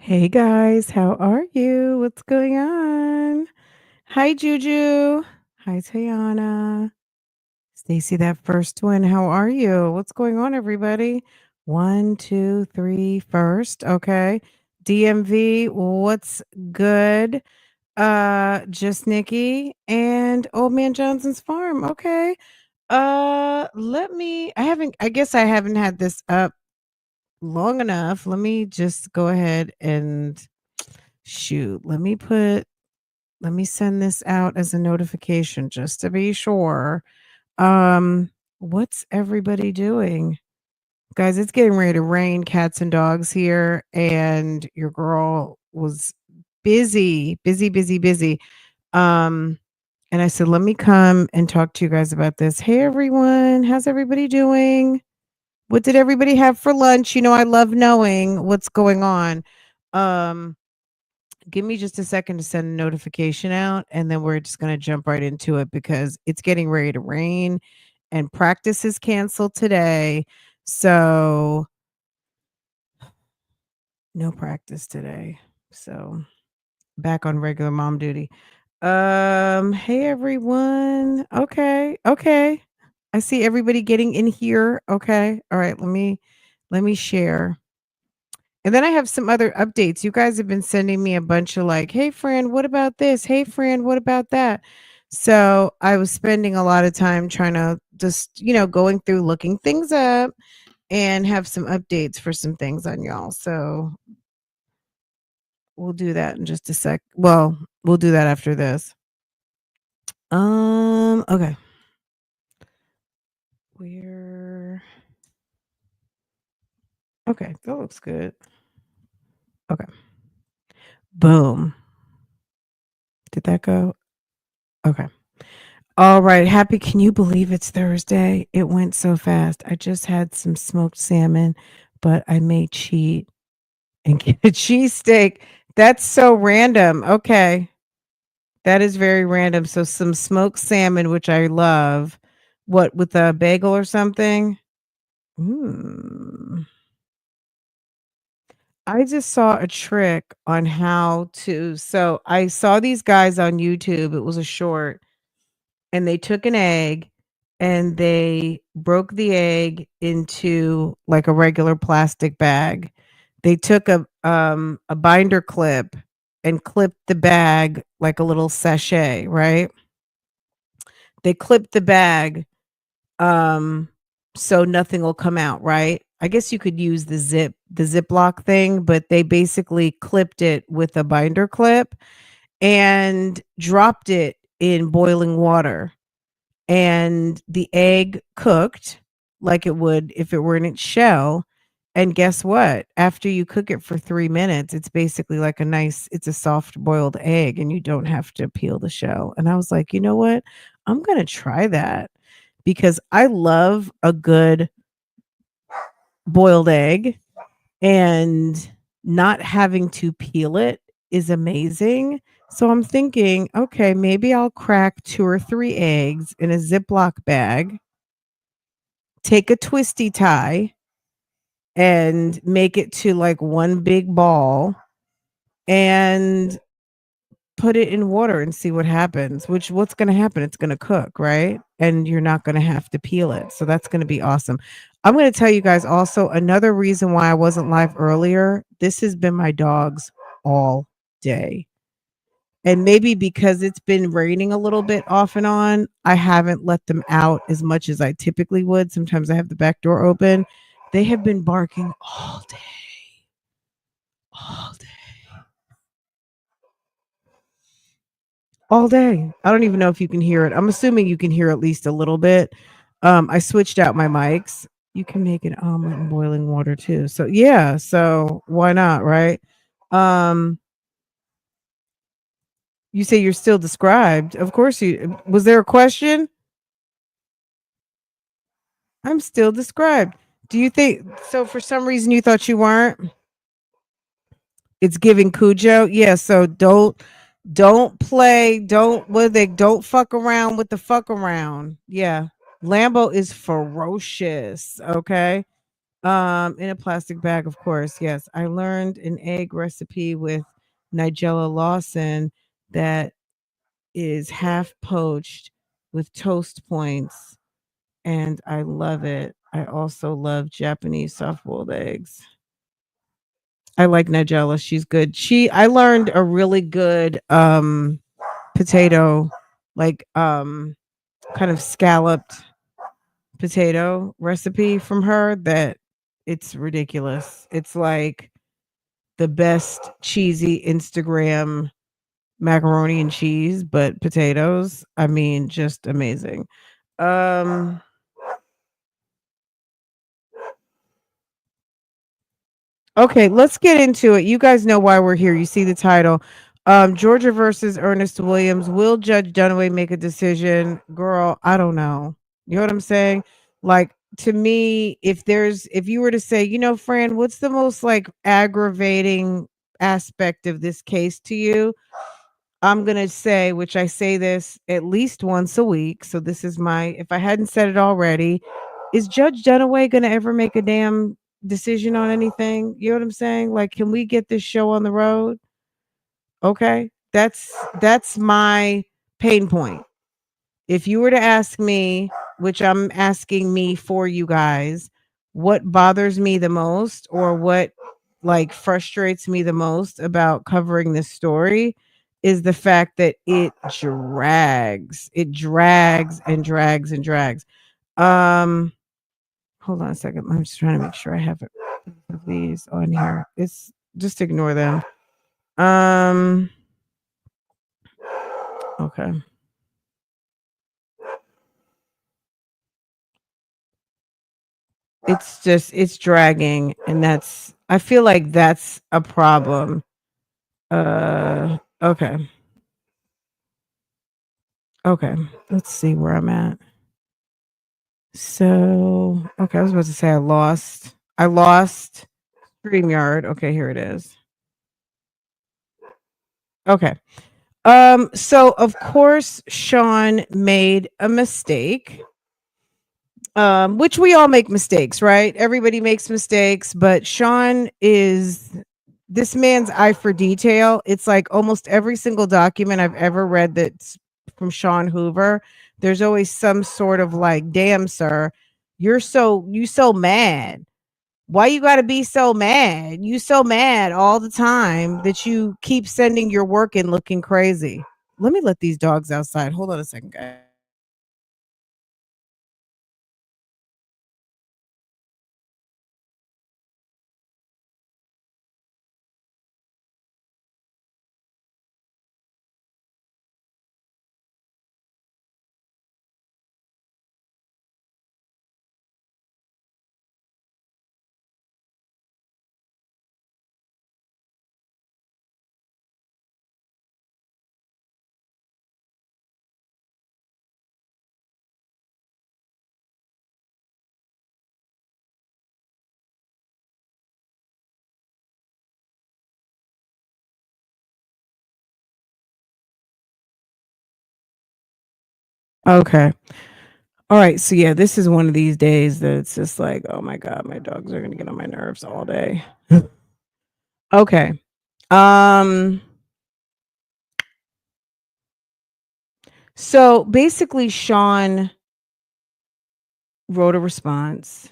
Hey guys, how are you? What's going on? Hi Juju. Hi Tayana. Stacy, that first one. How are you? What's going on, everybody? One, two, three, first. Okay. DMV, what's good? Just Nikki and Old Man Johnson's farm. Okay. I guess I haven't had this up long enough. Let me just go ahead and shoot. Let me send this out as a notification just to be sure. What's everybody doing? Guys, it's getting ready to rain cats and dogs here, and your girl was busy, busy, busy, busy. Um, and I said, let me come and talk to you guys about this. Hey everyone, how's everybody doing? What did everybody have for lunch? I love knowing what's going on. Um, Give me just a second to send a notification out, and then we're just going to jump right into it because it's getting ready to rain and practice is canceled today. So, no practice today. So, back on regular mom duty. Hey everyone. Okay. Okay. I see everybody getting in here. Okay. All right, let me share. And then I have some other updates. You guys have been sending me a bunch of like, "Hey friend, what about this? Hey friend, what about that?" So, I was spending a lot of time trying to just, going through looking things up and have some updates for some things on y'all. So, we'll do that in just a sec. Well, we'll do that after this. Okay. Where Okay, that looks good. Okay. Boom. Did that go? Okay. All right. Happy. Can you believe it's Thursday? It went so fast. I just had some smoked salmon, but I may cheat and get a cheesesteak. That's so random. Okay. That is very random. So some smoked salmon, which I love. What, with a bagel or something? Mm. I just saw a trick on how to. So I saw these guys on YouTube. It was a short, and they took an egg and they broke the egg into like a regular plastic bag. They took a binder clip and clipped the bag like a little sachet, right? They clipped the bag um so nothing will come out, right? I guess you could use the Ziploc thing, but they basically clipped it with a binder clip and dropped it in boiling water, and the egg cooked like it would if it were in its shell. And guess what? After you cook it for 3 minutes, it's basically like it's a soft boiled egg, and you don't have to peel the shell. And I was like, "You know what? I'm going to try that because I love a good boiled egg, and not having to peel it is amazing." So I'm thinking, okay, maybe I'll crack 2 or 3 eggs in a Ziploc bag, take a twisty tie and make it to like one big ball and put it in water and see what happens. What's going to happen? It's going to cook, right? And you're not going to have to peel it. So that's going to be awesome. I'm going to tell you guys also another reason why I wasn't live earlier. This has been my dogs all day. And maybe because it's been raining a little bit off and on, I haven't let them out as much as I typically would. Sometimes I have the back door open. They have been barking all day, all day. I don't even know if you can hear it. I'm assuming you can hear at least a little bit. I switched out my mics. You can make an omelet in boiling water too. So yeah, so why not, right? Um, you say you're still described. Of course you was there a question? I'm still described. Do you think so for some reason you thought you weren't? It's giving Cujo. Yeah, so don't play, don't what they don't fuck around with the fuck around. Yeah. Lambo is ferocious, okay? In a plastic bag, of course. Yes, I learned an egg recipe with Nigella Lawson that is half poached with toast points, and I love it. I also love Japanese soft-boiled eggs. I like Nigella, she's good. I learned a really good, potato, like, kind of scalloped potato recipe from her that it's ridiculous. It's like the best cheesy Instagram macaroni and cheese, but potatoes. I mean, just amazing. Um Okay, let's get into it. You guys know why we're here. You see the title. Georgia versus Ernest Williams. Will Judge Dunaway make a decision? Girl, I don't know. You know what I'm saying? Like, to me, if you were to say, Fran, what's the most like aggravating aspect of this case to you? I'm gonna say, which I say this at least once a week. So this is if I hadn't said it already, is Judge Dunaway gonna ever make a damn decision on anything? You know what I'm saying? Like, can we get this show on the road? Okay. That's my pain point. If you were to ask me, which I'm asking me for you guys, what bothers me the most or what like frustrates me the most about covering this story is the fact that it drags. It drags and drags and drags. Um Hold on a second. I'm just trying to make sure I have it of these on here. It's just ignore them. Um okay. It's dragging, and I feel like that's a problem. Okay. Okay. Let's see where I'm at. So, okay, I was about to say I lost StreamYard. Okay, here it is. Okay. So of course Sean made a mistake. Which we all make mistakes, right? Everybody makes mistakes, but Sean is this man's eye for detail. It's like almost every single document I've ever read that's from Sean Hoover, there's always some sort of like, damn, sir, you so mad. Why you gotta be so mad? You so mad all the time that you keep sending your work in looking crazy. Let me let these dogs outside. Hold on a second, guys. Okay. All right, so yeah, this is one of these days that it's just like, oh my god, my dogs are gonna get on my nerves all day. Okay. Um, so basically Sean wrote a response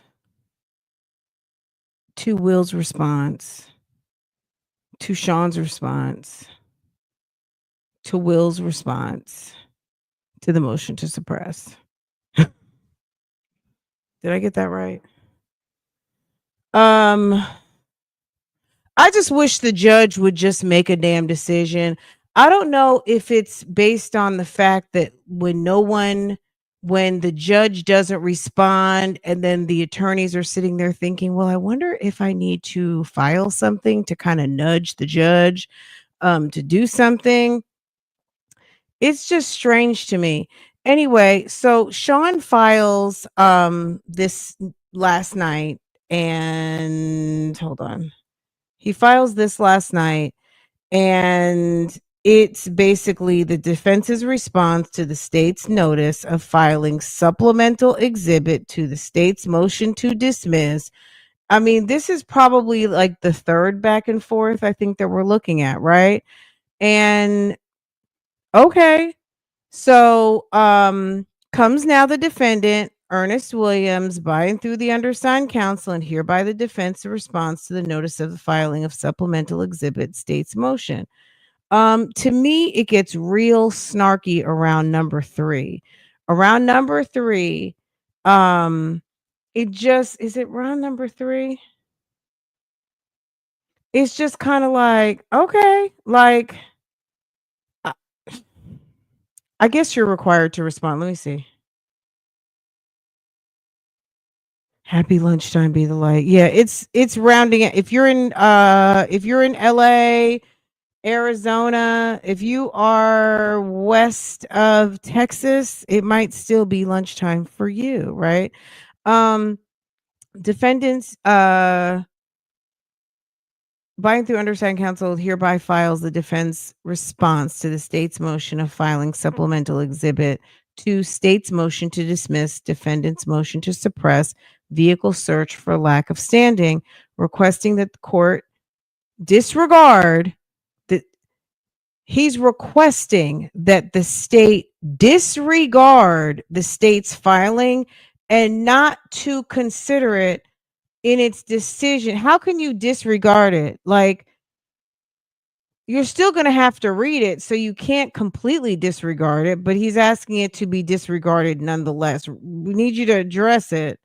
to Will's response, to Sean's response, to Will's response, to the motion to suppress. Did I get that right? Um, I just wish the judge would just make a damn decision. I don't know if it's based on the fact that when the judge doesn't respond and then the attorneys are sitting there thinking, well, I wonder if I need to file something to kind of nudge the judge to do something. It's just strange to me. Anyway, so Sean files this last night, and hold on. He files this last night, and it's basically the defense's response to the state's notice of filing supplemental exhibit to the state's motion to dismiss, I mean, this is probably like the third back and forth I think that we're looking at, right? And okay. So, comes now the defendant, Ernest Williams, by and through the undersigned counsel, and hereby the defense in response to the notice of the filing of supplemental exhibit states motion. To me, it gets real snarky around number 3. Around number 3, um, it just is it round number 3? It's just kind of like, okay, like I I guess you're required to respond. Let me see. Happy lunchtime be the light. Yeah, it's rounding it. If you're in LA, Arizona, if you are west of Texas, it might still be lunchtime for you, right? Um defendants by and through undersigned counsel hereby files the defense response to the state's motion of filing supplemental exhibit to state's motion to dismiss, defendant's motion to suppress, vehicle search for lack of standing, requesting that the court disregard the he's requesting that the state disregard the state's filing and not to consider it in its decision. How can you disregard it? Like, you're still going to have to read it, so you can't completely disregard it, but he's asking it to be disregarded nonetheless. We need you to address it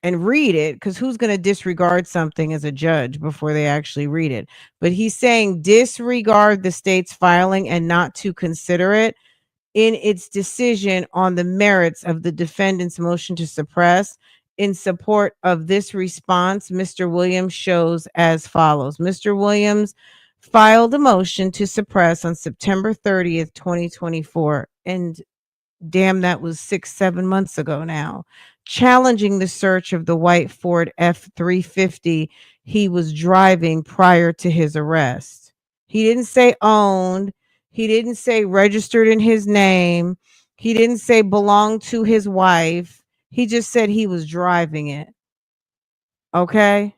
and read it, because who's going to disregard something as a judge before they actually read it? But he's saying disregard the state's filing and not to consider it in its decision on the merits of the defendant's motion to suppress. In support of this response, Mr. Williams shows as follows. Mr. Williams filed a motion to suppress on September 30th, 2024. And damn, that was 6, 7 months ago now. Challenging the search of the white Ford F-350 he was driving prior to his arrest. He didn't say owned. He didn't say registered in his name. He didn't say belonged to his wife. He just said he was driving it. Okay?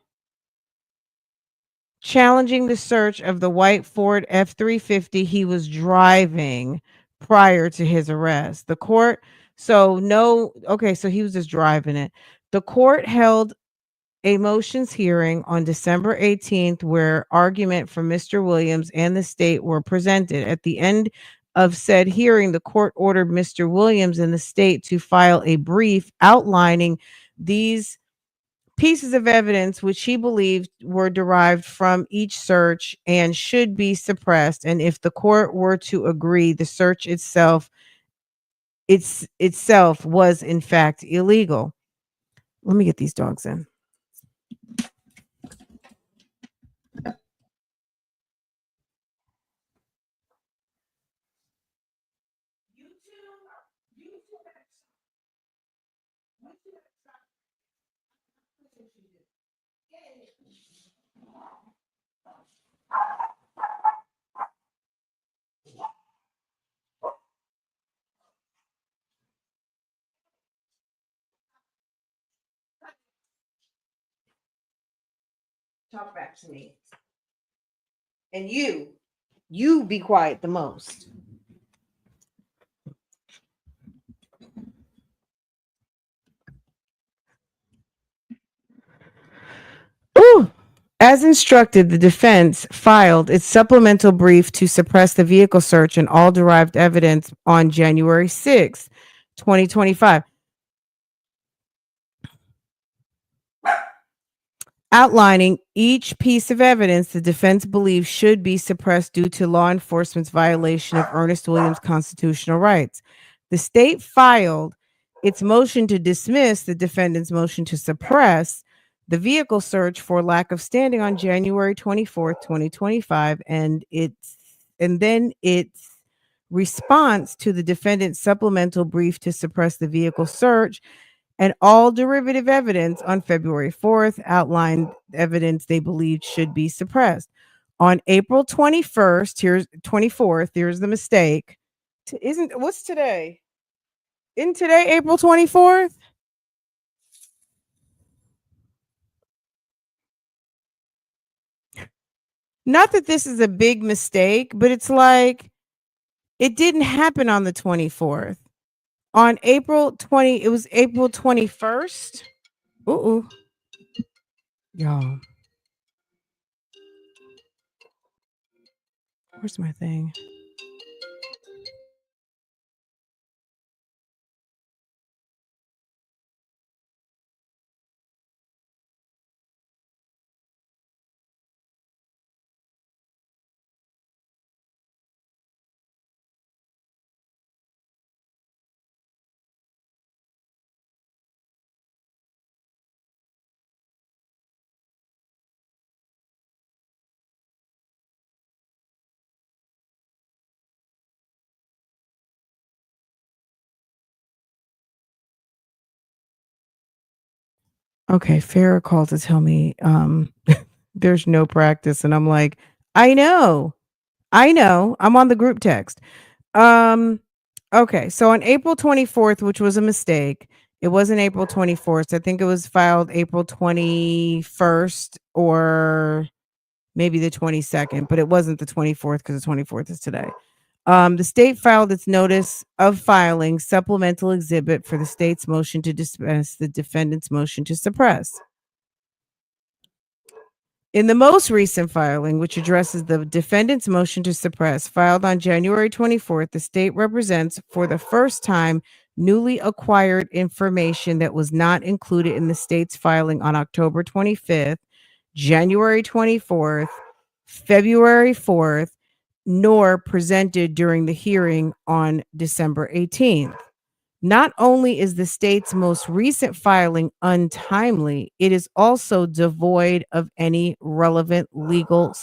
Challenging the search of the white Ford F-350 he was driving prior to his arrest. The court, so no, okay, so he was just driving it. The court held a motions hearing on December 18th where argument from Mr. Williams and the state were presented. At the end of said hearing, the court ordered Mr. Williams and the state to file a brief outlining these pieces of evidence which he believed were derived from each search and should be suppressed, and if the court were to agree, the search itself was in fact illegal. Let me get these dogs in. Talk back to me. And you be quiet the most. Ooh. As instructed, the defense filed its supplemental brief to suppress the vehicle search and all derived evidence on January 6, 2025. Outlining each piece of evidence the defense believes should be suppressed due to law enforcement's violation of Ernest Williams' constitutional rights. The state filed its motion to dismiss the defendant's motion to suppress the vehicle search for lack of standing on January 24th, 2025, and then its response to the defendant's supplemental brief to suppress the vehicle search and all derivative evidence on February 4th outlined evidence they believed should be suppressed. On April 21st, here's 24th, here's the mistake. Isn't what's today? Isn't today April 24th? Not that this is a big mistake, but it's like it didn't happen on the 24th. On it was April 21st. Ooh, y'all, where's my thing? Okay, Farrah called to tell me there's no practice, and I'm like, I know, I know. I'm on the group text. Um, okay, so on April 24th, which was a mistake, it wasn't April 24th. I think it was filed April 21st or maybe the 22nd, but it wasn't the 24th because the 24th is today. The state filed its notice of filing supplemental exhibit for the state's motion to dismiss the defendant's motion to suppress. In the most recent filing, which addresses the defendant's motion to suppress, filed on January 24th, the state represents for the first time newly acquired information that was not included in the state's filing on October 25th, January 24th, February 4th, nor presented during the hearing on December 18th. Not only is the state's most recent filing untimely, it is also devoid of any relevant legal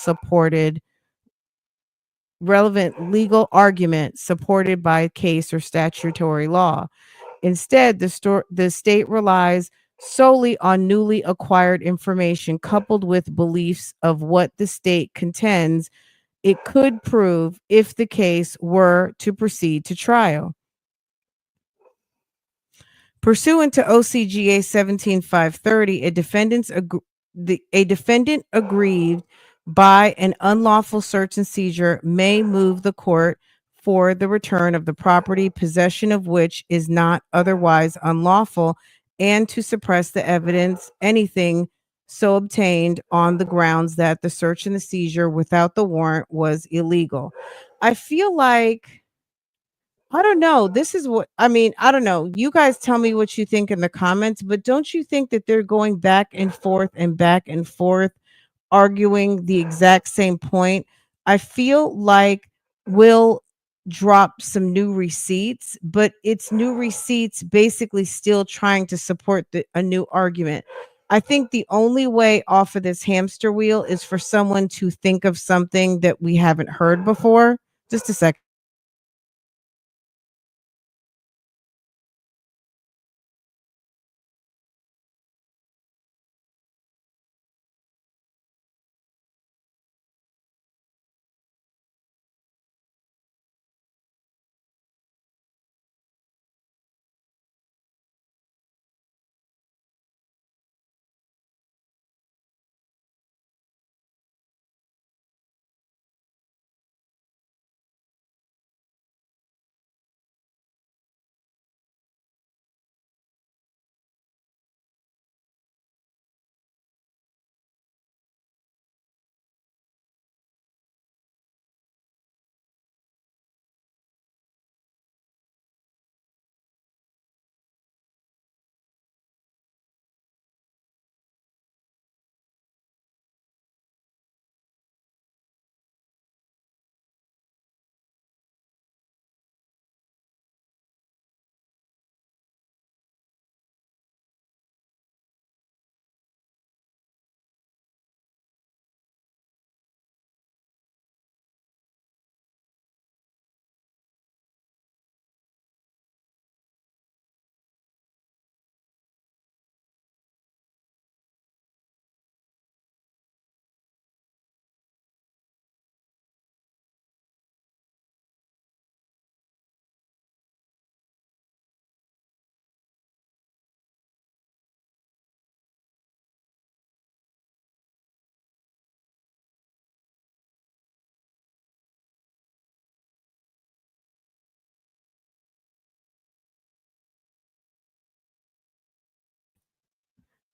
argument supported by case or statutory law. Instead, the state relies solely on newly acquired information coupled with beliefs of what the state contends it could prove if the case were to proceed to trial. Pursuant to OCGA 17530, a defendant aggrieved by an unlawful search and seizure may move the court for the return of the property, possession of which is not otherwise unlawful, and to suppress the evidence, anything so obtained on the grounds that the search and the seizure without the warrant was illegal. I feel like I don't know. This is what I mean. I don't know. You guys tell me what you think in the comments, but don't you think that they're going back and forth, arguing the exact same point? I feel like we'll drop some new receipts, but it's new receipts basically still trying to support a new argument. I think the only way off of this hamster wheel is for someone to think of something that we haven't heard before. Just a second.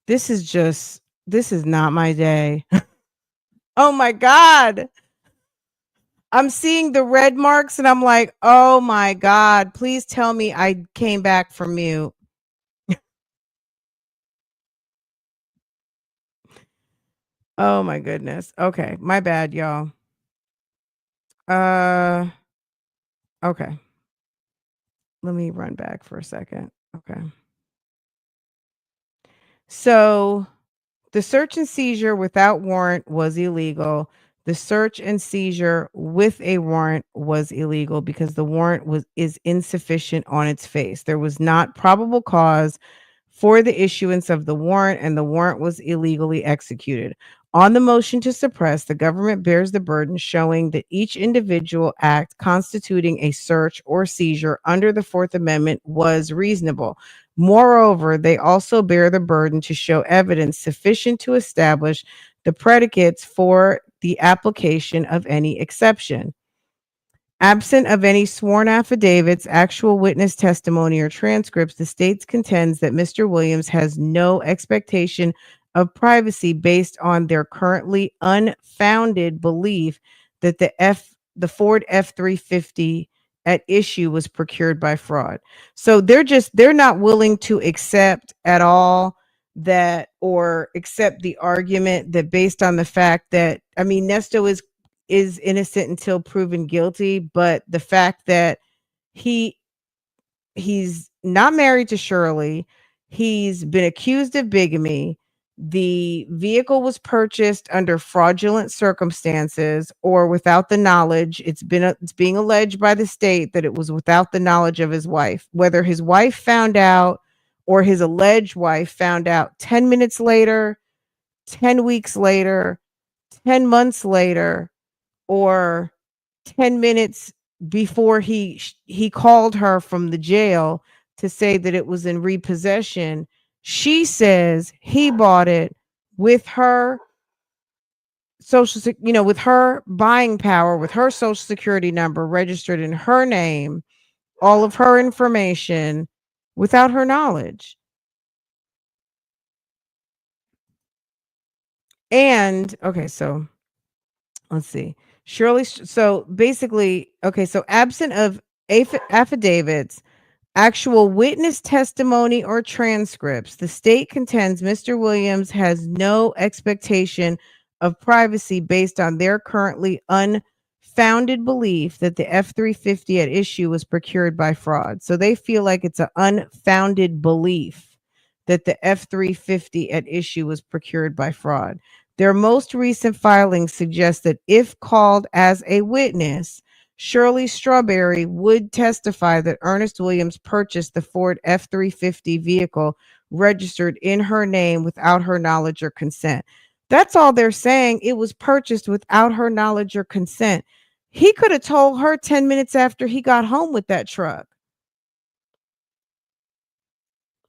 This is not my day. Oh my god. I'm seeing the red marks and I'm like, "Oh my god, please tell me I came back from mute." Oh my goodness. Okay, my bad, y'all. Uh, okay. Let me run back for a second. Okay. So, the search and seizure without warrant was illegal. The search and seizure with a warrant was illegal because the warrant was is insufficient on its face. There was not probable cause for the issuance of the warrant, and the warrant was illegally executed. On the motion to suppress, the government bears the burden showing that each individual act constituting a search or seizure under the Fourth Amendment was reasonable. Moreover, they also bear the burden to show evidence sufficient to establish the predicates for the application of any exception. Absent of any sworn affidavits, actual witness testimony, or transcripts, the state contends that Mr. Williams has no expectation of privacy based on their currently unfounded belief that the Ford F-350 at issue was procured by fraud. So they're not willing to accept at all that, or accept the argument that, based on the fact that, I mean, Nesto is innocent until proven guilty, but the fact that he he's not married to Shirley, he's been accused of bigamy, the vehicle was purchased under fraudulent circumstances or without the knowledge. It's being alleged by the state that it was without the knowledge of his wife. Whether his wife found out or his alleged wife found out 10 minutes later, 10 weeks later, 10 months later, or 10 minutes before he called her from the jail to say that it was in repossession, she says he bought it with her with her buying power, with her social security number registered in her name, all of her information, without her knowledge. And okay, so let's see. So basically, okay, so absent of affidavits, actual witness testimony, or transcripts, the state contends Mr. Williams has no expectation of privacy based on their currently unfounded belief that the F-350 at issue was procured by fraud. So they feel like it's an unfounded belief that the F-350 at issue was procured by fraud. Their most recent filings suggest that if called as a witness, Shirley Strawberry would testify that Ernest Williams purchased the Ford F-350 vehicle registered in her name without her knowledge or consent. That's all they're saying. It was purchased without her knowledge or consent. He could have told her 10 minutes after he got home with that truck.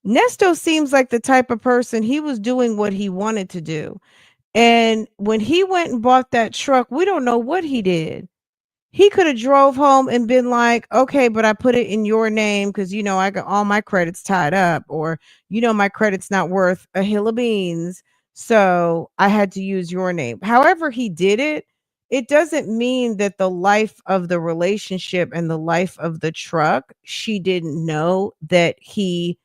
Nesto seems like the type of person, he was doing what he wanted to do. And when he went and bought that truck, we don't know what he did. He could have drove home and been like, "Okay, but I put it in your name because, I got all my credits tied up," or, "My credit's not worth a hill of beans, so I had to use your name." However he did it, it doesn't mean that the life of the relationship and the life of the truck, she didn't know that he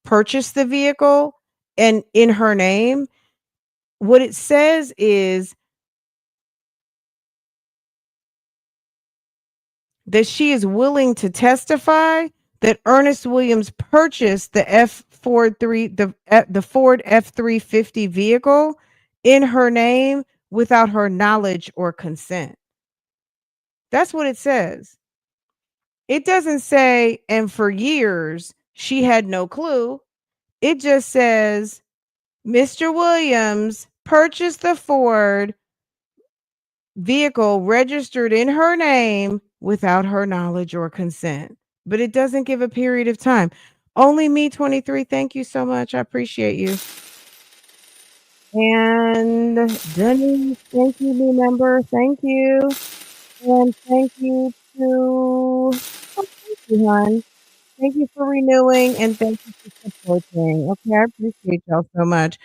purchased the vehicle and in her name. What it says is that she is willing to testify that Ernest Williams purchased the Ford F-350 vehicle in her name without her knowledge or consent. That's what it says. It doesn't say, and for years she had no clue. It just says Mr. Williams purchased the Ford vehicle registered in her name without her knowledge or consent. But it doesn't give a period of time. Only me 23. Thank you so much. I appreciate you. And Dunny, thank you, new member. Thank you. And thank you to, oh, thank you, hon. Thank you for renewing and thank you for supporting. Okay, I appreciate y'all so much.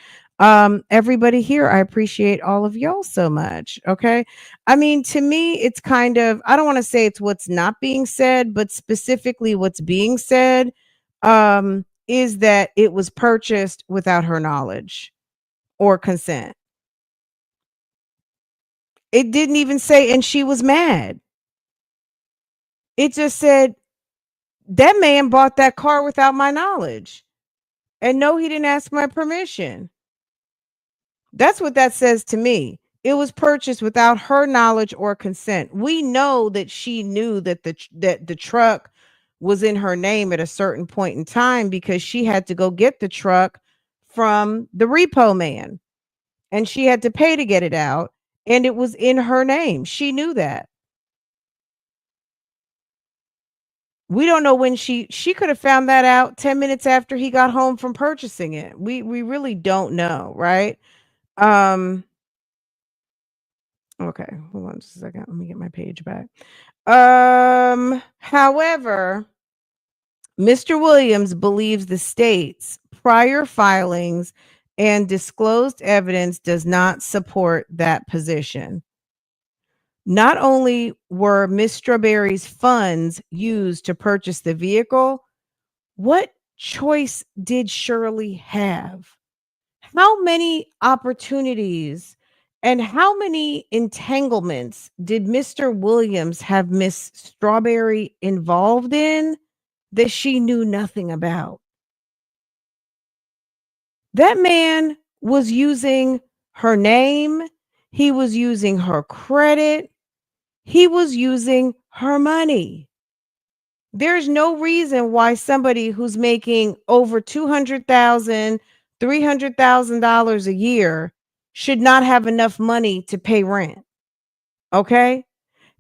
Everybody here, I appreciate all of y'all so much. Okay. I mean, to me, it's kind of, I don't want to say it's what's not being said, but specifically what's being said is that it was purchased without her knowledge or consent. It didn't even say, and she was mad. It just said, that man bought that car without my knowledge. And no, he didn't ask my permission. That's what that says to me. It was purchased without her knowledge or consent. We know that she knew that the truck was in her name at a certain point in time because she had to go get the truck from the repo man and she had to pay to get it out and it was in her name. She knew that. We don't know when she could have found that out 10 minutes after he got home from purchasing it. We really don't know, right? Um Okay, hold on just a second. Let me get my page back. However, Mr. Williams believes the state's prior filings and disclosed evidence does not support that position. Not only were Miss Strawberry's funds used to purchase the vehicle, what choice did Shirley have? How many opportunities and how many entanglements did Mr. Williams have Miss Strawberry involved in that she knew nothing about? That man was using her name, he was using her credit, he was using her money. There's no reason why somebody who's making over 200,000, $300,000 a year should not have enough money to pay rent. Okay?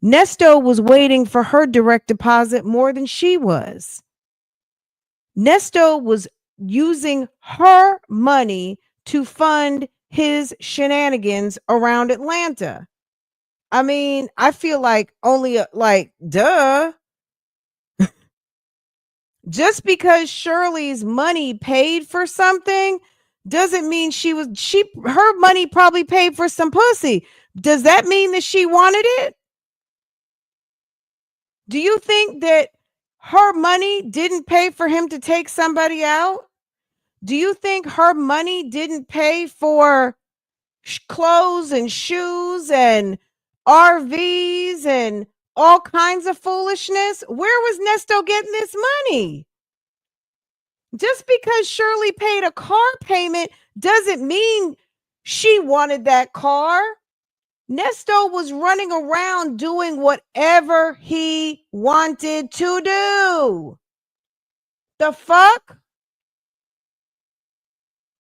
Nesto was waiting for her direct deposit more than she was. Nesto was using her money to fund his shenanigans around Atlanta. I mean, I feel like like duh. Just because Shirley's money paid for something doesn't mean she her money probably paid for some pussy. Does that mean that she wanted it? Do you think that her money didn't pay for him to take somebody out? Do you think her money didn't pay for clothes and shoes and RVs and all kinds of foolishness? Where was Nesto getting this money? Just because Shirley paid a car payment doesn't mean she wanted that car. Nesto was running around doing whatever he wanted to do. The fuck?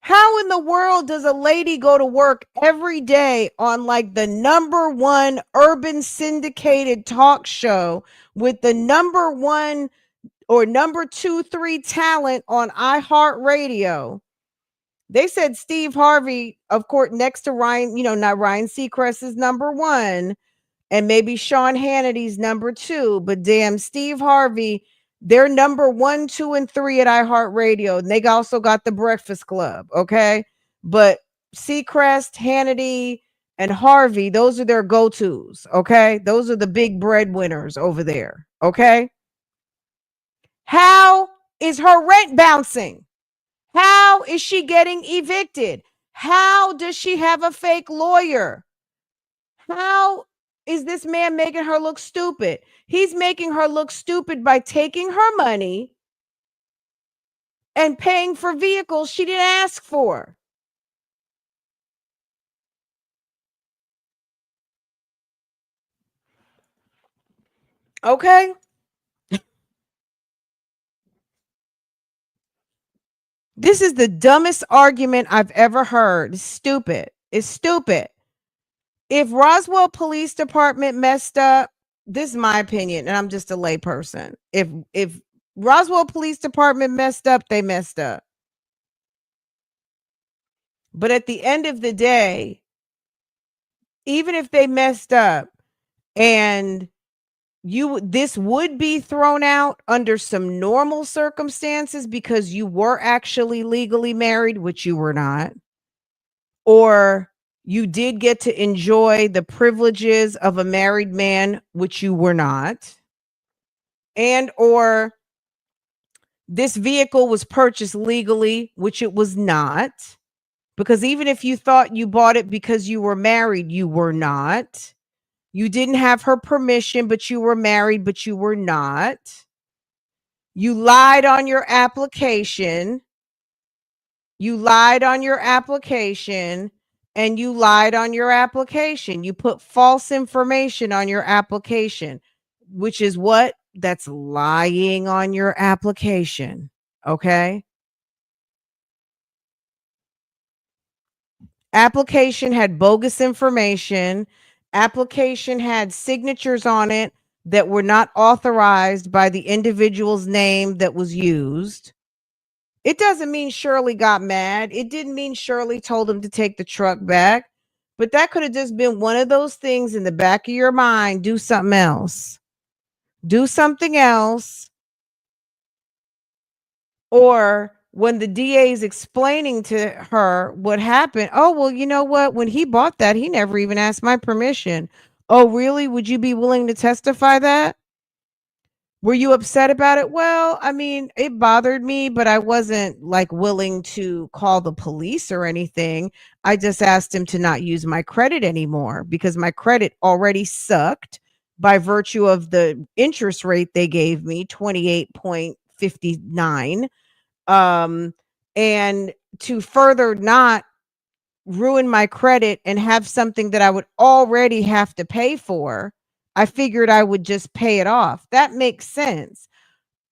How in the world does a lady go to work every day on like the number one urban syndicated talk show with the number one or number 2, 3 talent on iHeartRadio? They said Steve Harvey, of course, next to Ryan, not Ryan Seacrest is number one, and maybe Sean Hannity's number two, but damn, Steve Harvey, they're number 1, 2, and 3 at iHeartRadio. And they also got the Breakfast Club, okay? But Seacrest, Hannity, and Harvey, those are their go-tos, okay? Those are the big breadwinners over there, okay? How is her rent bouncing? How is she getting evicted? How does she have a fake lawyer? How is this man making her look stupid? He's making her look stupid by taking her money and paying for vehicles she didn't ask for. Okay? This is the dumbest argument I've ever heard. It's stupid. It's stupid. If Roswell Police Department messed up, this is my opinion, and I'm just a layperson. If Roswell Police Department messed up, they messed up. But at the end of the day, even if they messed up and this would be thrown out under some normal circumstances because you were actually legally married, which you were not, or you did get to enjoy the privileges of a married man, which you were not, and or this vehicle was purchased legally, which it was not, because even if you thought you bought it because you were married, you were not. You didn't have her permission, but you were married, but you were not. You lied on your application. You lied on your application, and you lied on your application. You put false information on your application, which is what? That's lying on your application. Okay. Application had bogus information. Application had signatures on it that were not authorized by the individual's name that was used. It doesn't mean Shirley got mad. It didn't mean Shirley told him to take the truck back. But that could have just been one of those things in the back of your mind. Do something else. Do something else. Or when the DA is explaining to her what happened, oh, well, you know what? When he bought that, he never even asked my permission. Oh, really? Would you be willing to testify that? Were you upset about it? Well, I mean, it bothered me, but I wasn't like willing to call the police or anything. I just asked him to not use my credit anymore because my credit already sucked by virtue of the interest rate they gave me, 28.59. And to further not ruin my credit and have something that I would already have to pay for, I figured I would just pay it off. That makes sense.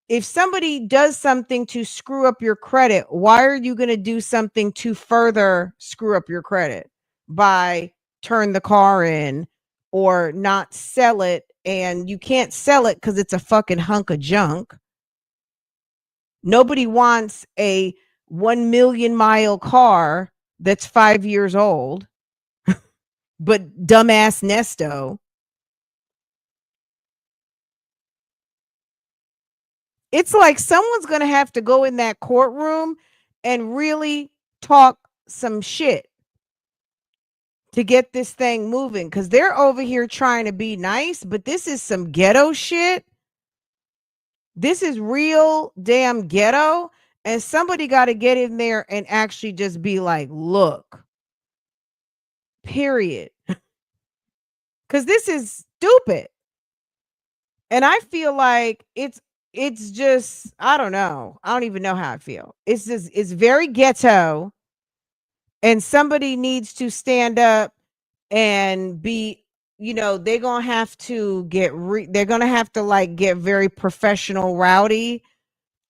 If somebody does something to screw up your credit, why are you going to do something to further screw up your credit by turn the car in or not sell it? And you can't sell it because it's a fucking hunk of junk. Nobody wants a 1 million mile car that's 5 years old, but dumbass Nesto. It's like someone's going to have to go in that courtroom and really talk some shit to get this thing moving, because they're over here trying to be nice, but this is some ghetto shit. This is real damn ghetto. And somebody got to get in there and actually just be like, look, period. Because this is stupid. And I feel like it's just, I don't know. I don't even know how I feel. It's just, it's very ghetto. And somebody needs to stand up and be, they're gonna have to they're gonna have to like get very professional rowdy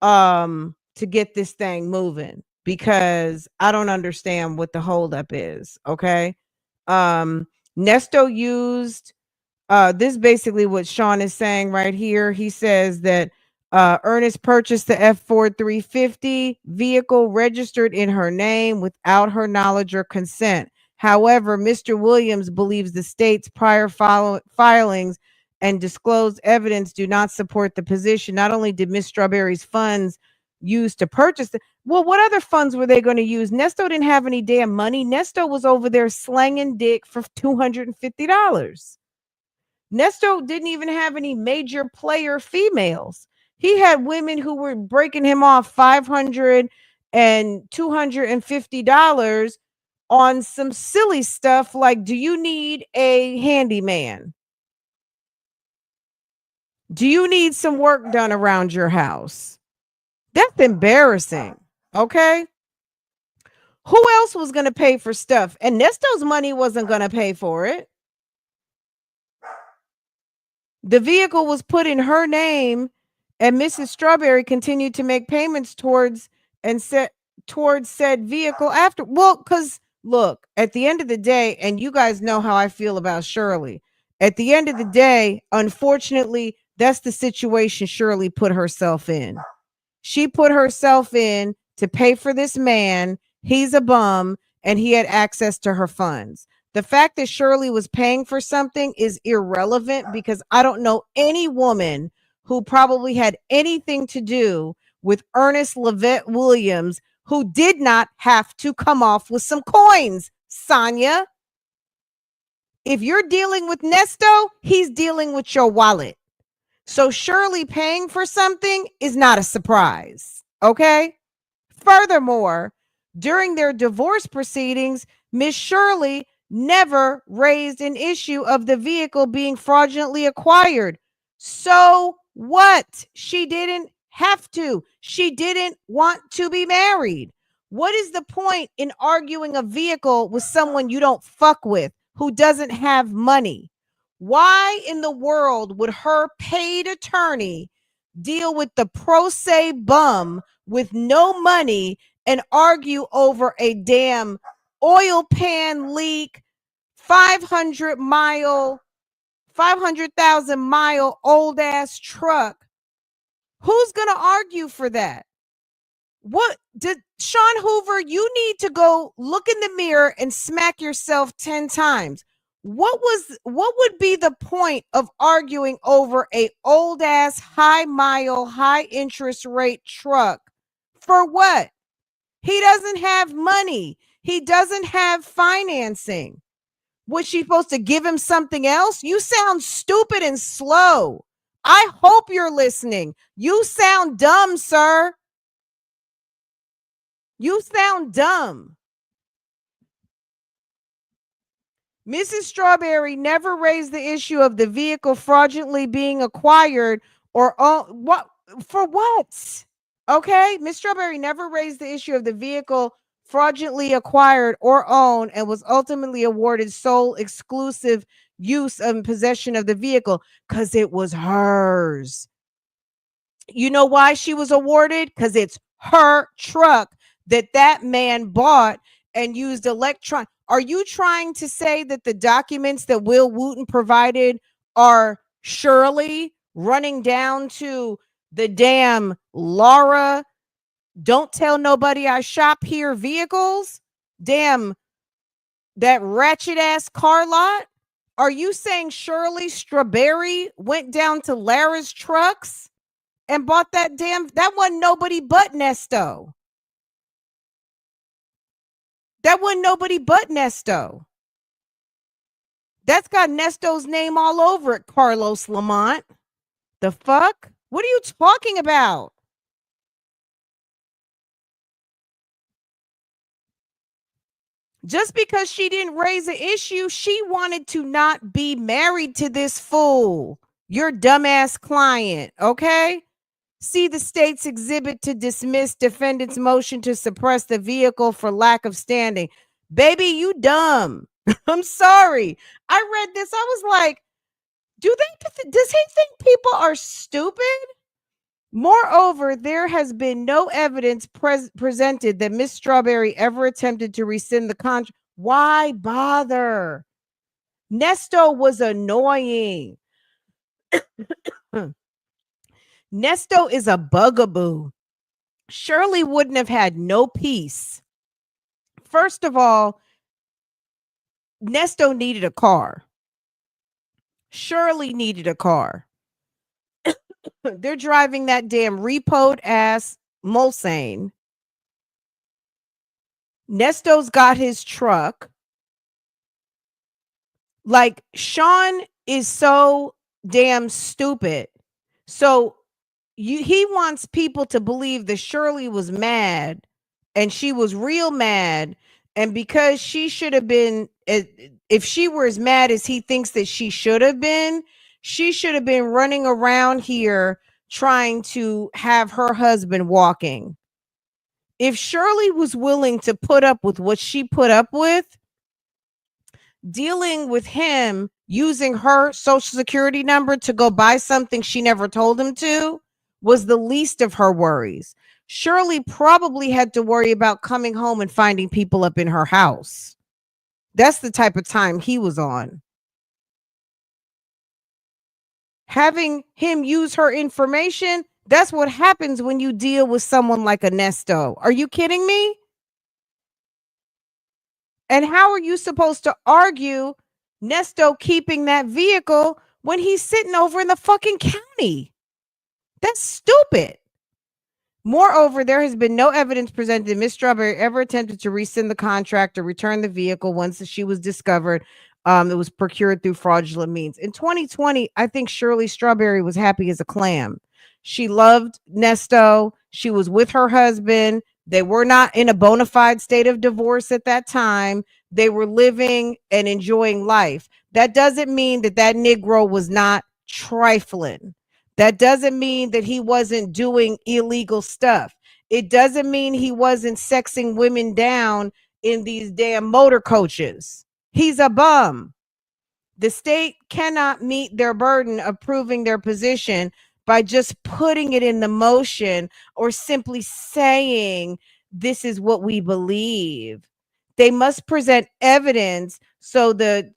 to get this thing moving, because I don't understand what the holdup is. Okay. Nesto used this is basically what Sean is saying right here. He says that Ernest purchased the F Ford 350 vehicle registered in her name without her knowledge or consent. However, Mr. Williams believes the state's prior filings and disclosed evidence do not support the position. Not only did Miss Strawberry's funds used to purchase the, well, what other funds were they going to use? Nesto didn't have any damn money. Nesto was over there slanging dick for $250. Nesto didn't even have any major player females. He had women who were breaking him off $500 and $250 on some silly stuff like, do you need a handyman? Do you need some work done around your house? That's embarrassing. Okay. Who else was going to pay for stuff? And Nesto's money wasn't going to pay for it. The vehicle was put in her name, and Mrs. Strawberry continued to make payments towards said vehicle after. Well, because look, at the end of the day, and you guys know how I feel about Shirley. At the end of the day, unfortunately, that's the situation Shirley put herself in. She put herself in to pay for this man. He's a bum, and he had access to her funds. The fact that Shirley was paying for something is irrelevant because I don't know any woman who probably had anything to do with Ernest Levette Williams who did not have to come off with some coins, Sonia. If you're dealing with Nesto, he's dealing with your wallet. So Shirley paying for something is not a surprise, okay? Furthermore, during their divorce proceedings, Miss Shirley never raised an issue of the vehicle being fraudulently acquired. So what? She didn't have to. She didn't want to be married. What is the point in arguing a vehicle with someone you don't fuck with who doesn't have money? Why in the world would her paid attorney deal with the pro se bum with no money and argue over a damn oil pan leak, 500,000 mile old ass truck? Who's going to argue for that? What did Sean Hoover? You need to go look in the mirror and smack yourself 10 times. What would be the point of arguing over a old ass high mile, high interest rate truck? For what? He doesn't have money. He doesn't have financing. Was she supposed to give him something else? You sound stupid and slow. I hope you're listening. You sound dumb, sir. You sound dumb. Mrs. Strawberry never raised the issue of the vehicle fraudulently being acquired or what for what? Okay, Miss Strawberry never raised the issue of the vehicle fraudulently acquired or owned and was ultimately awarded sole exclusive use and possession of the vehicle because it was hers. You know why she was awarded? Because it's her truck that man bought and used electron. Are you trying to say that the documents that Will Wooten provided are Shirley running down to the damn Laura, don't tell nobody I shop here vehicles? Damn, that ratchet ass car lot? Are you saying Shirley Strawberry went down to Lara's trucks and bought that that wasn't nobody but Nesto. That wasn't nobody but Nesto. That's got Nesto's name all over it, Carlos Lamont. The fuck? What are you talking about? Just because she didn't raise an issue, she wanted to not be married to this fool, your dumbass client, okay? See the state's exhibit to dismiss defendant's motion to suppress the vehicle for lack of standing. Baby, you dumb. I'm sorry. I read this. I was like, does he think people are stupid? Moreover, there has been no evidence presented that Miss Strawberry ever attempted to rescind the contract. Why bother? Nesto was annoying. Nesto is a bugaboo. Shirley wouldn't have had no peace. First of all, Nesto needed a car. Shirley needed a car. They're driving that damn repoed ass Mulsanne. Nesto's got his truck. Like, Sean is so damn stupid. So he wants people to believe that Shirley was mad, and she was real mad. And because she should have been, if she were as mad as he thinks that she should have been running around here trying to have her husband walking. If Shirley was willing to put up with what she put up with, dealing with him using her social security number to go buy something she never told him to was the least of her worries. Shirley probably had to worry about coming home and finding people up in her house. That's the type of time he was on. Having him use her information, that's what happens when you deal with someone like a Nesto. Are you kidding me? And how are you supposed to argue Nesto keeping that vehicle when he's sitting over in the fucking county? That's stupid. Moreover, there has been no evidence presented that Miss Strawberry ever attempted to rescind the contract or return the vehicle once she was discovered. It was procured through fraudulent means. In 2020, I think Shirley Strawberry was happy as a clam. She loved Nesto. She was with her husband. They were not in a bona fide state of divorce at that time. They were living and enjoying life. That doesn't mean that that Negro was not trifling. That doesn't mean that he wasn't doing illegal stuff. It doesn't mean he wasn't sexing women down in these damn motor coaches. He's a bum. The state cannot meet their burden of proving their position by just putting it in the motion or simply saying, this is what we believe. They must present evidence so the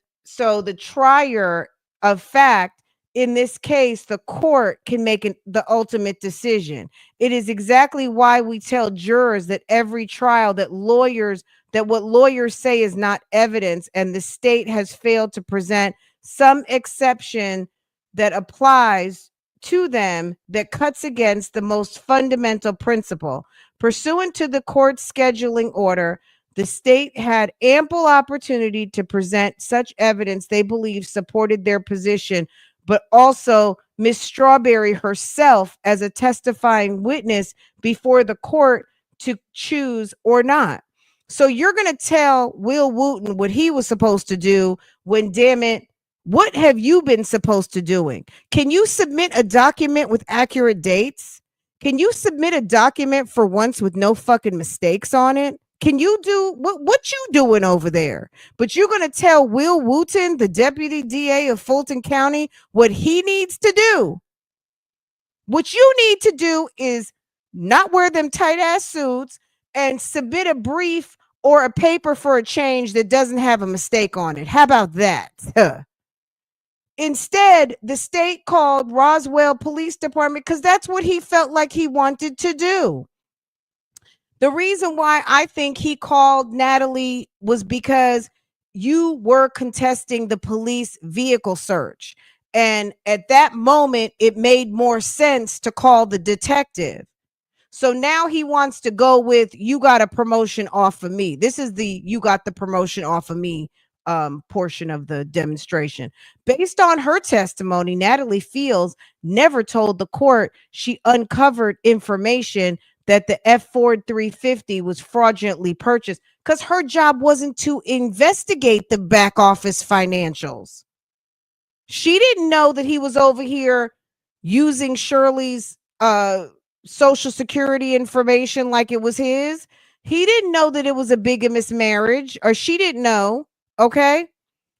trier of fact, in this case, the court can make the ultimate decision. It is exactly why we tell jurors that every trial that what lawyers say is not evidence, and the state has failed to present some exception that applies to them that cuts against the most fundamental principle. Pursuant to the court's scheduling order, the state had ample opportunity to present such evidence they believe supported their position, but also Miss Strawberry herself as a testifying witness before the court to choose or not. So you're going to tell Will Wooten what he was supposed to do when, damn it, what have you been supposed to doing? Can you submit a document with accurate dates? Can you submit a document for once with no fucking mistakes on it? Can you do what you doing over there? But you're going to tell Will Wooten, the deputy DA of Fulton County, what he needs to do. What you need to do is not wear them tight ass suits and submit a brief or a paper for a change that doesn't have a mistake on it. How about that? Instead, the state called Roswell Police Department because that's what he felt like he wanted to do. The reason why I think he called Natalie was because you were contesting the police vehicle search. And at that moment, it made more sense to call the detective. So now he wants to go with, you got a promotion off of me. This is the you got the promotion off of me portion of the demonstration. Based on her testimony, Natalie Fields never told the court she uncovered information that the F Ford 350 was fraudulently purchased because her job wasn't to investigate the back office financials. She didn't know that he was over here using Shirley's social security information like it was his. He didn't know that it was a bigamous marriage, or she didn't know. Okay.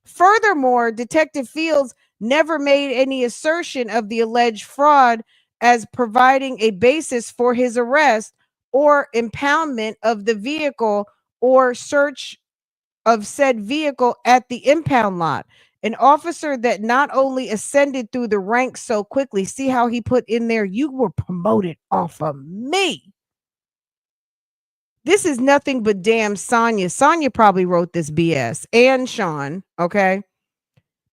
Furthermore, Detective Fields never made any assertion of the alleged fraud as providing a basis for his arrest or impoundment of the vehicle or search of said vehicle at the impound lot. An officer that not only ascended through the ranks so quickly, see how he put in there, you were promoted off of me. This is nothing but damn Sonia. Sonia probably wrote this BS. And Sean, okay?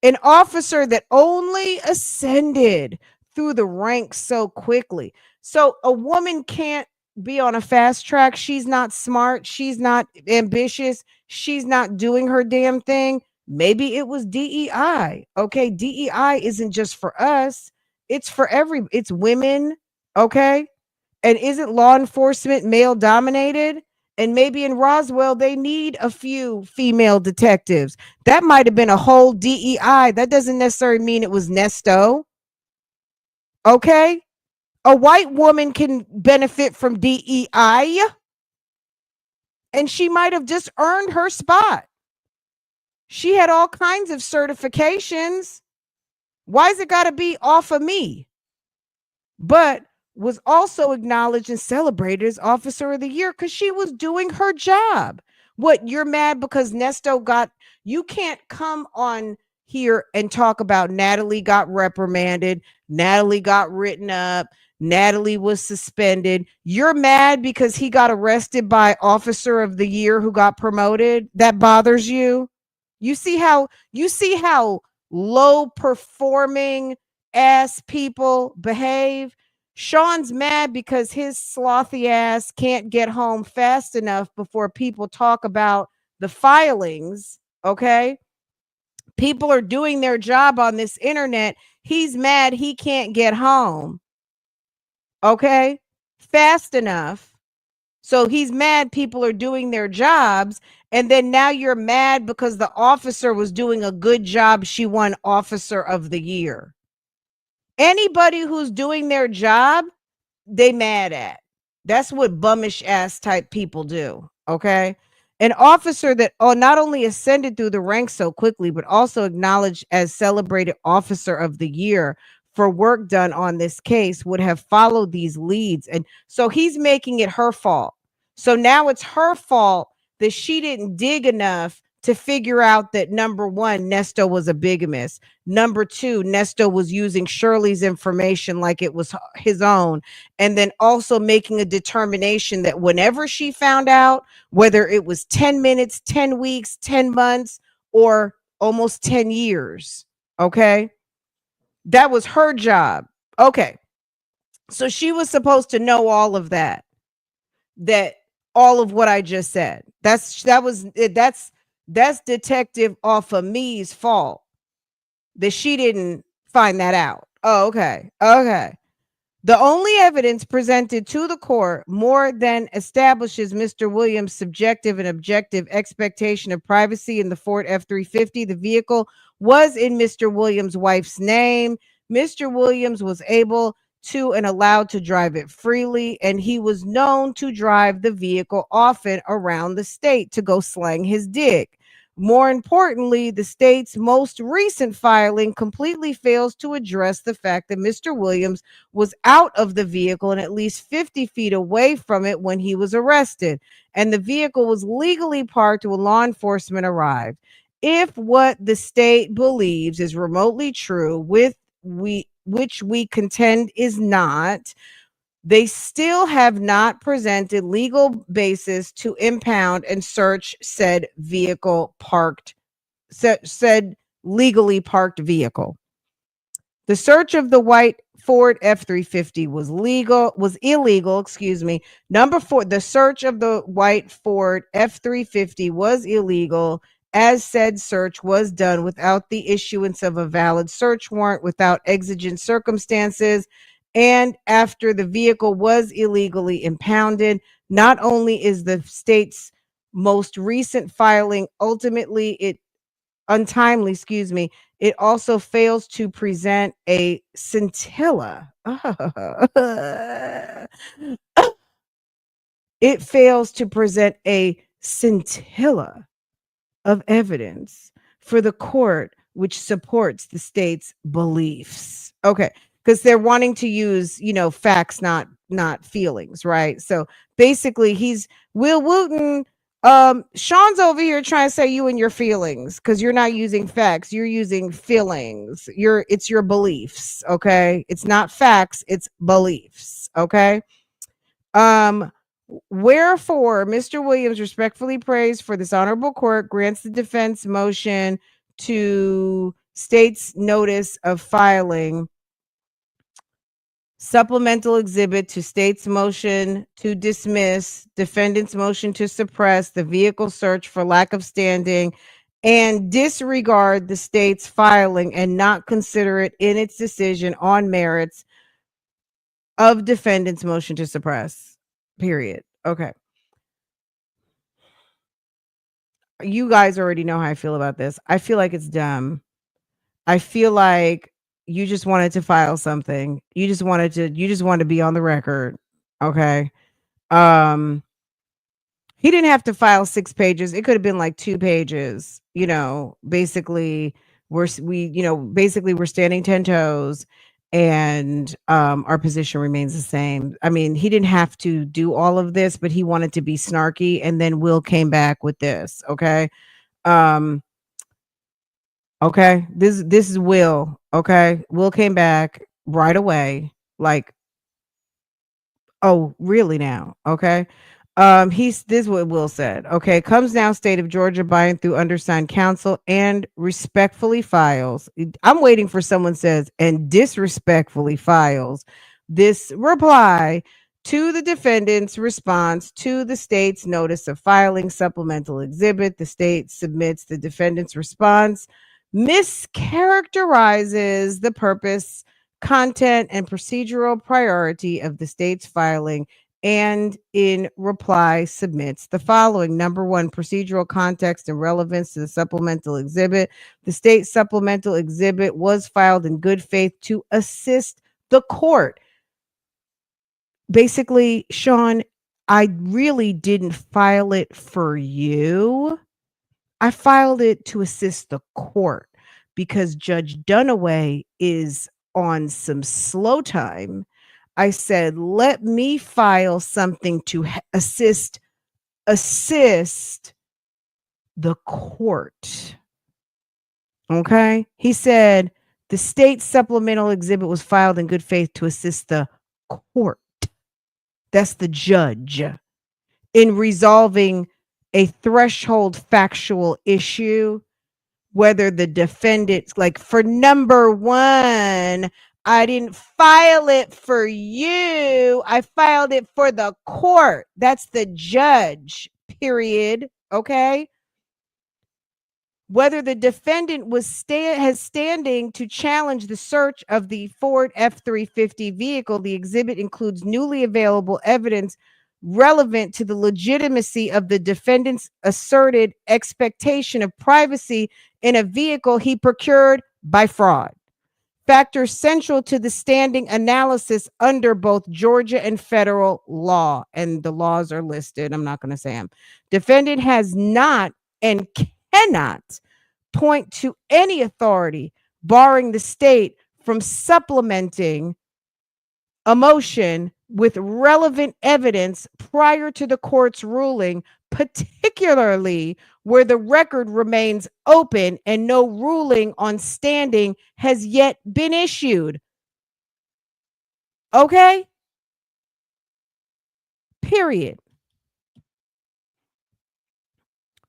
An officer that only ascended through the ranks so quickly. So a woman can't be on a fast track. She's not smart. She's not ambitious. She's not doing her damn thing. Maybe it was DEI. Okay. DEI isn't just for us. It's for it's women. Okay. And isn't law enforcement male dominated? And maybe in Roswell, they need a few female detectives. That might have been a whole DEI. That doesn't necessarily mean it was Nesto. Okay. A white woman can benefit from DEI. And she might have just earned her spot. She had all kinds of certifications. Why's it got to be off of me? But was also acknowledged and celebrated as Officer of the Year because she was doing her job. What, you're mad because Nesto you can't come on here and talk about Natalie got reprimanded, Natalie got written up, Natalie was suspended. You're mad because he got arrested by Officer of the Year who got promoted. That bothers you. You see how low performing ass people behave. Sean's mad because his slothy ass can't get home fast enough before people talk about the filings. Okay. People are doing their job on this internet. He's mad he can't get home. Okay. Fast enough. So he's mad people are doing their jobs. And then now you're mad because the officer was doing a good job. She won Officer of the Year. Anybody who's doing their job, they mad at. That's what bummish ass type people do. Okay. An officer that not only ascended through the ranks so quickly, but also acknowledged as celebrated Officer of the Year for work done on this case would have followed these leads. And so he's making it her fault. So now it's her fault that she didn't dig enough to figure out that number one, Nesto was a bigamist. Number two, Nesto was using Shirley's information like it was his own. And then also making a determination that whenever she found out, whether it was 10 minutes, 10 weeks, 10 months, or almost 10 years, okay, that was her job. Okay. So she was supposed to know all of that, all of what I just said. That's Detective off of me's fault that she didn't find that out. Oh, okay. Okay. The only evidence presented to the court more than establishes Mr. Williams' subjective and objective expectation of privacy in the Ford F-350. The vehicle was in Mr. Williams' wife's name. Mr. Williams was able to and allowed to drive it freely, and he was known to drive the vehicle often around the state to go slang his dick. More importantly, the state's most recent filing completely fails to address the fact that Mr. Williams was out of the vehicle and at least 50 feet away from it when he was arrested, and the vehicle was legally parked when law enforcement arrived. If what the state believes is remotely true, which we contend is not, they still have not presented legal basis to impound and search said vehicle said legally parked vehicle. The search of the white Ford F-350 was illegal, excuse me. Number 4, the search of the white Ford F-350 was illegal, as said search was done without the issuance of a valid search warrant, without exigent circumstances, and after the vehicle was illegally impounded. Not only is the state's most recent filing untimely, excuse me, it also fails to present a scintilla. It fails to present a scintilla of evidence for the court which supports the state's beliefs. Okay, because they're wanting to use, facts, not feelings, right? So basically, he's Will Wooten. Sean's over here trying to say you and your feelings because you're not using facts, you're using feelings. It's your beliefs, okay? It's not facts, it's beliefs, okay? Um, Wherefore, Mr. Williams respectfully prays for this honorable court grants the defense motion to state's notice of filing supplemental exhibit to state's motion to dismiss, defendant's motion to suppress the vehicle search for lack of standing, and disregard the state's filing and not consider it in its decision on merits of defendant's motion to suppress. Period. Okay. You guys already know how I feel about this. I feel like it's dumb. I feel like you just wanted to file something. You just wanted to be on the record. Okay. Um he didn't have to file 6 pages. It could have been like 2 pages, basically we're standing 10 toes and our position remains the same. I mean, he didn't have to do all of this, but he wanted to be snarky, and then Will came back with this, okay? Um this is Will, okay? Will came back right away, like Oh, really now? Okay. He's this is what Will said. Okay, comes now state of Georgia by and through undersigned counsel and respectfully files. I'm waiting for someone says and disrespectfully files this reply to the defendant's response to the state's notice of filing supplemental exhibit. The state submits the defendant's response, mischaracterizes the purpose, content, and procedural priority of the state's filing, and in reply submits the following. Number one, procedural context and relevance to the supplemental exhibit. The state supplemental exhibit was filed in good faith to assist the court. Basically, Sean, I really didn't file it for you. I filed it to assist the court because Judge Dunaway is on some slow time. I said, let me file something to assist the court. Okay. He said the state supplemental exhibit was filed in good faith to assist the court. That's the judge in resolving a threshold factual issue, whether the defendant's like for number one, I didn't file it for you. I filed it for the court. That's the judge, period. Okay. Whether the defendant has standing to challenge the search of the Ford F-350 vehicle, the exhibit includes newly available evidence relevant to the legitimacy of the defendant's asserted expectation of privacy in a vehicle he procured by fraud. Factors central to the standing analysis under both Georgia and federal law. And the laws are listed. I'm not going to say them. Defendant has not and cannot point to any authority barring the state from supplementing a motion with relevant evidence prior to the court's ruling, particularly where the record remains open and no ruling on standing has yet been issued. Okay? Period.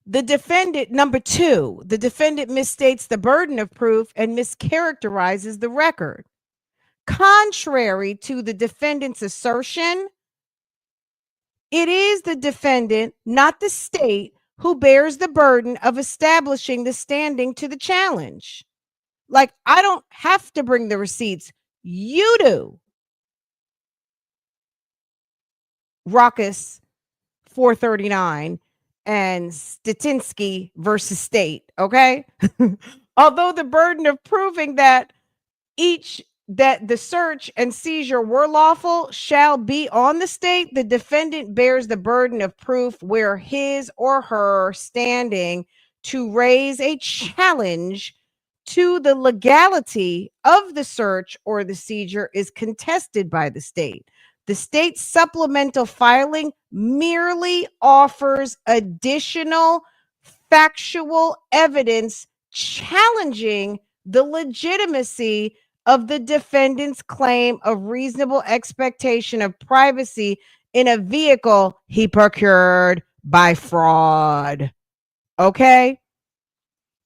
The defendant, number two, the defendant misstates the burden of proof and mischaracterizes the record. Contrary to the defendant's assertion, it is the defendant, not the state, who bears the burden of establishing the standing to the challenge. Like, I don't have to bring the receipts. You do. Raucous 439 and Statinsky versus state. Okay. Although the burden of proving that the search and seizure were lawful shall be on the state, the defendant bears the burden of proof where his or her standing to raise a challenge to the legality of the search or the seizure is contested by the state. The state's supplemental filing merely offers additional factual evidence challenging the legitimacy of the defendant's claim of reasonable expectation of privacy in a vehicle he procured by fraud. Okay?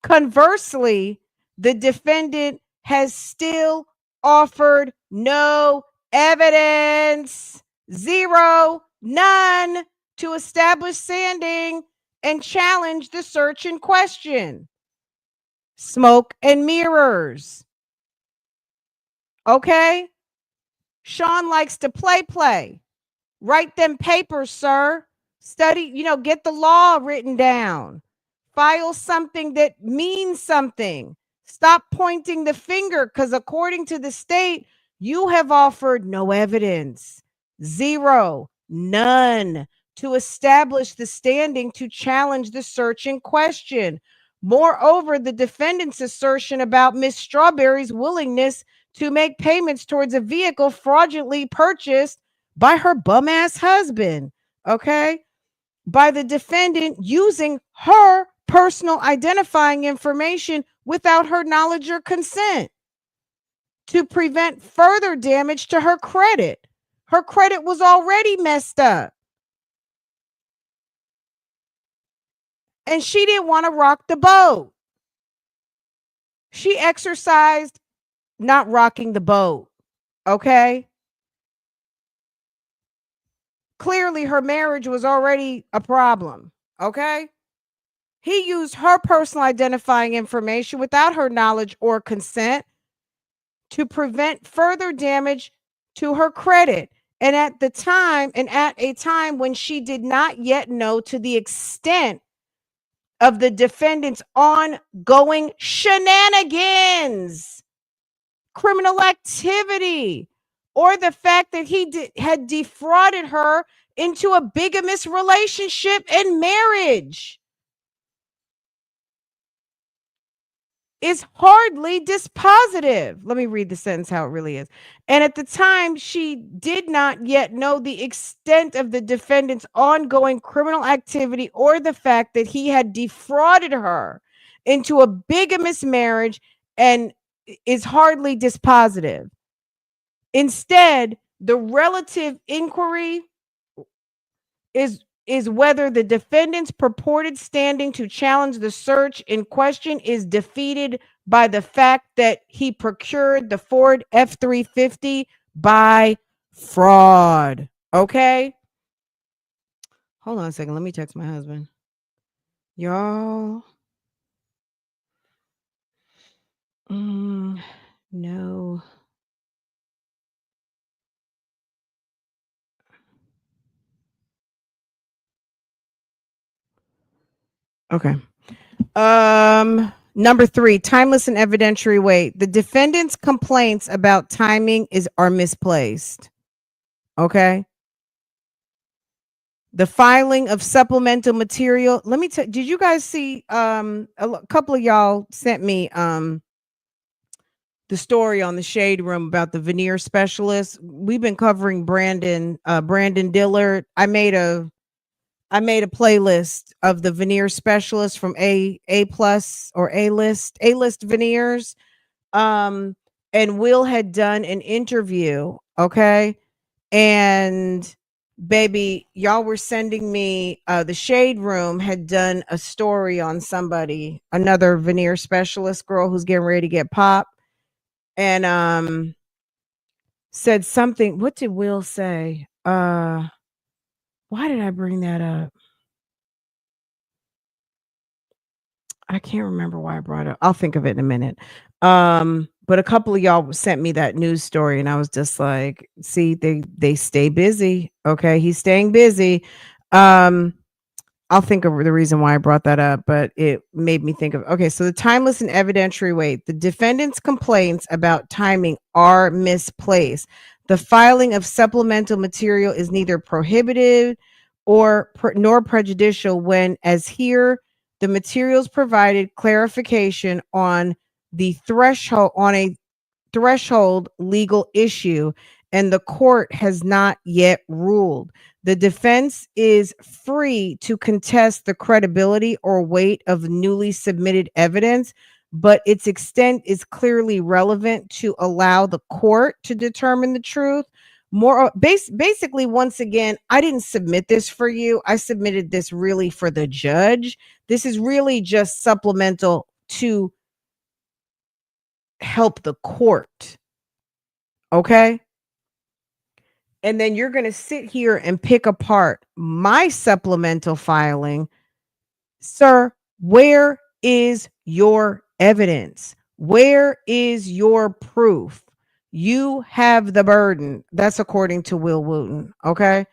Conversely, the defendant has still offered no evidence, zero, none, to establish standing and challenge the search in question. Smoke and mirrors. Okay? Sean likes to play. Write them papers, sir. Study, get the law written down. File something that means something. Stop pointing the finger, because according to the state, you have offered no evidence, zero, none, to establish the standing to challenge the search in question. Moreover, the defendant's assertion about Miss Strawberry's willingness to make payments towards a vehicle fraudulently purchased by her bum-ass husband, okay, by the defendant using her personal identifying information without her knowledge or consent to prevent further damage to her credit. Her credit was already messed up. And she didn't want to rock the boat. She exercised not rocking the boat. Okay? Clearly, her marriage was already a problem. Okay? He used her personal identifying information without her knowledge or consent to prevent further damage to her credit. And at a time when she did not yet know to the extent of the defendant's ongoing shenanigans, criminal activity, or the fact that had defrauded her into a bigamous relationship and marriage, is hardly dispositive. Let me read the sentence how it really is. And at the time, she did not yet know the extent of the defendant's ongoing criminal activity or the fact that he had defrauded her into a bigamous marriage, and is hardly dispositive. Instead, the relative inquiry is whether the defendant's purported standing to challenge the search in question is defeated by the fact that he procured the Ford F-350 by fraud. Okay? Hold on a second. Let me text my husband. Y'all. No. Okay. Number 3, timeless and evidentiary weight. The defendant's complaints about timing are misplaced. Okay. The filing of supplemental material. Let me tell. Did you guys see? Couple of y'all sent me the story on the Shade Room about the veneer specialist. We've been covering Brandon Dillard. I made a playlist of the veneer specialist from A plus or A list veneers. And Will had done an interview. Okay. And baby, y'all were sending me the Shade Room had done a story on somebody, another veneer specialist girl who's getting ready to get popped, and said something. What did Will say? Why did I bring that up? I can't remember why I brought it up. I'll think of it in a minute. But a couple of y'all sent me that news story, and I was just like, see, they stay busy. Okay, he's staying busy. I'll think of the reason why I brought that up, but it made me think of, okay, so the timeless and evidentiary weight. The defendant's complaints about timing are misplaced. The filing of supplemental material is neither prohibited nor prejudicial when, as here, the materials provided clarification on a threshold legal issue, and the court has not yet ruled. The defense is free to contest the credibility or weight of newly submitted evidence, but its extent is clearly relevant to allow the court to determine the truth. Basically, once again, I didn't submit this for you. I submitted this really for the judge. This is really just supplemental to help the court. Okay? And then you're going to sit here and pick apart my supplemental filing. Sir, where is your evidence? Where is your proof? You have the burden. That's according to Will Wooten. Okay.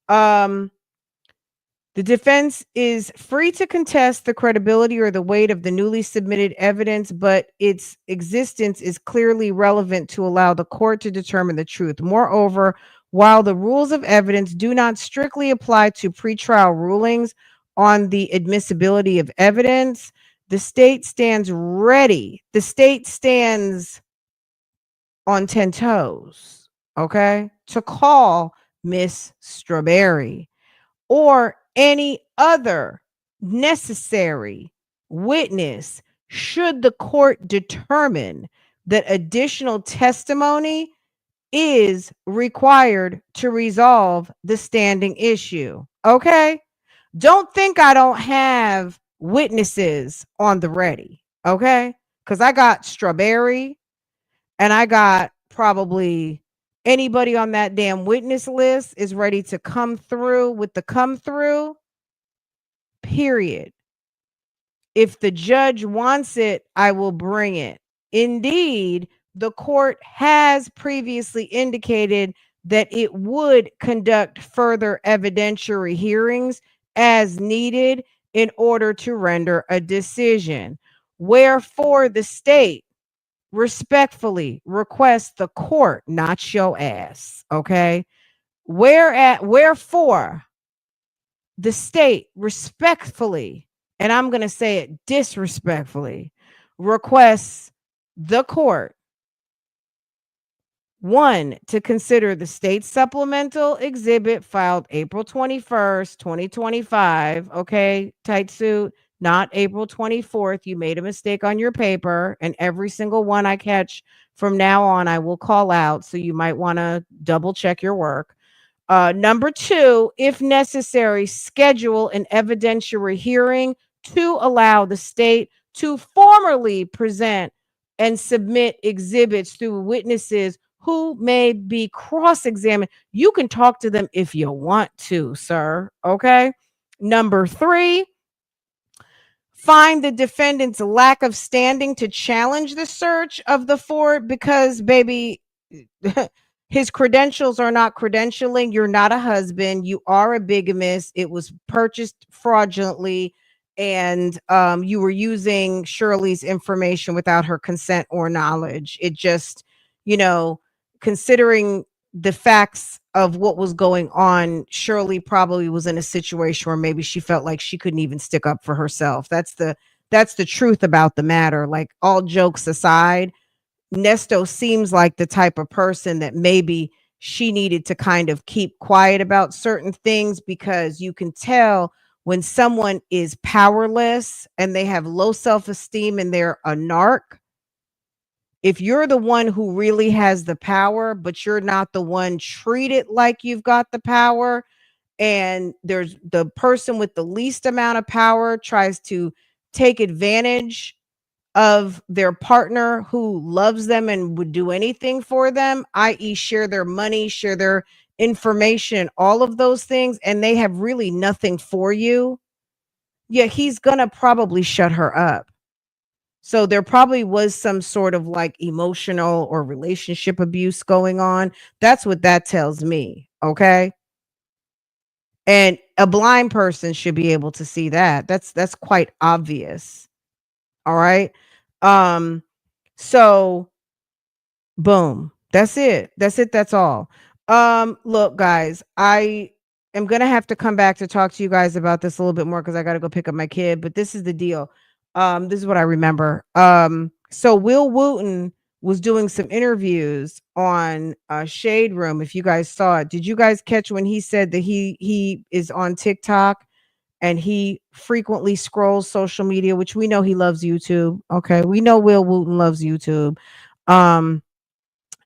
The defense is free to contest the credibility or the weight of the newly submitted evidence, but its existence is clearly relevant to allow the court to determine the truth. Moreover, while the rules of evidence do not strictly apply to pretrial rulings on the admissibility of evidence, the state stands ready. The state stands on 10 toes, okay, to call Miss Strawberry or any other necessary witness should the court determine that additional testimony is required to resolve the standing issue. Okay? Don't think I don't have witnesses on the ready. Okay? Because I got Strawberry and I got probably anybody on that damn witness list is ready to come through with the come through, period. If the judge wants it, I will bring it. Indeed, the court has previously indicated that it would conduct further evidentiary hearings as needed in order to render a decision. Wherefore, the state respectfully requests the court, not your ass, okay? Wherefore, the state respectfully, and I'm going to say it disrespectfully, requests the court, one, to consider the state supplemental exhibit filed April 21st, 2025. Okay, tight suit, not April 24th. You made a mistake on your paper, and every single one I catch from now on, I will call out. So you might want to double check your work. Number two, if necessary, schedule an evidentiary hearing to allow the state to formally present and submit exhibits through witnesses who may be cross-examined. You can talk to them if you want to, sir. Okay. Number three, find the defendant's lack of standing to challenge the search of the fort because, baby, his credentials are not credentialing. You're not a husband. You are a bigamist. It was purchased fraudulently, and you were using Shirley's information without her consent or knowledge. It just, you know, considering the facts of what was going on, Shirley probably was in a situation where maybe she felt like she couldn't even stick up for herself. That's the truth about the matter. Like, all jokes aside, Nesto seems like the type of person that maybe she needed to kind of keep quiet about certain things, because you can tell when someone is powerless and they have low self-esteem and they're a narc. If you're the one who really has the power, but you're not the one treated like you've got the power, and there's the person with the least amount of power tries to take advantage of their partner who loves them and would do anything for them, i.e., share their money, share their information, all of those things, and they have really nothing for you, yeah, he's gonna probably shut her up. So there probably was some sort of like emotional or relationship abuse going on. That's what that tells me. Okay. And a blind person should be able to see that. That's quite obvious. All right. Um, so boom. That's it. That's it. That's all. Look, guys, I am gonna have to come back to talk to you guys about this a little bit more because I gotta go pick up my kid. But this is the deal. This is what I remember. So Will Wooten was doing some interviews on Shade Room. If you guys saw it, did you guys catch when he said that he is on TikTok and he frequently scrolls social media, which we know he loves YouTube. Okay, we know Will Wooten loves YouTube. Um,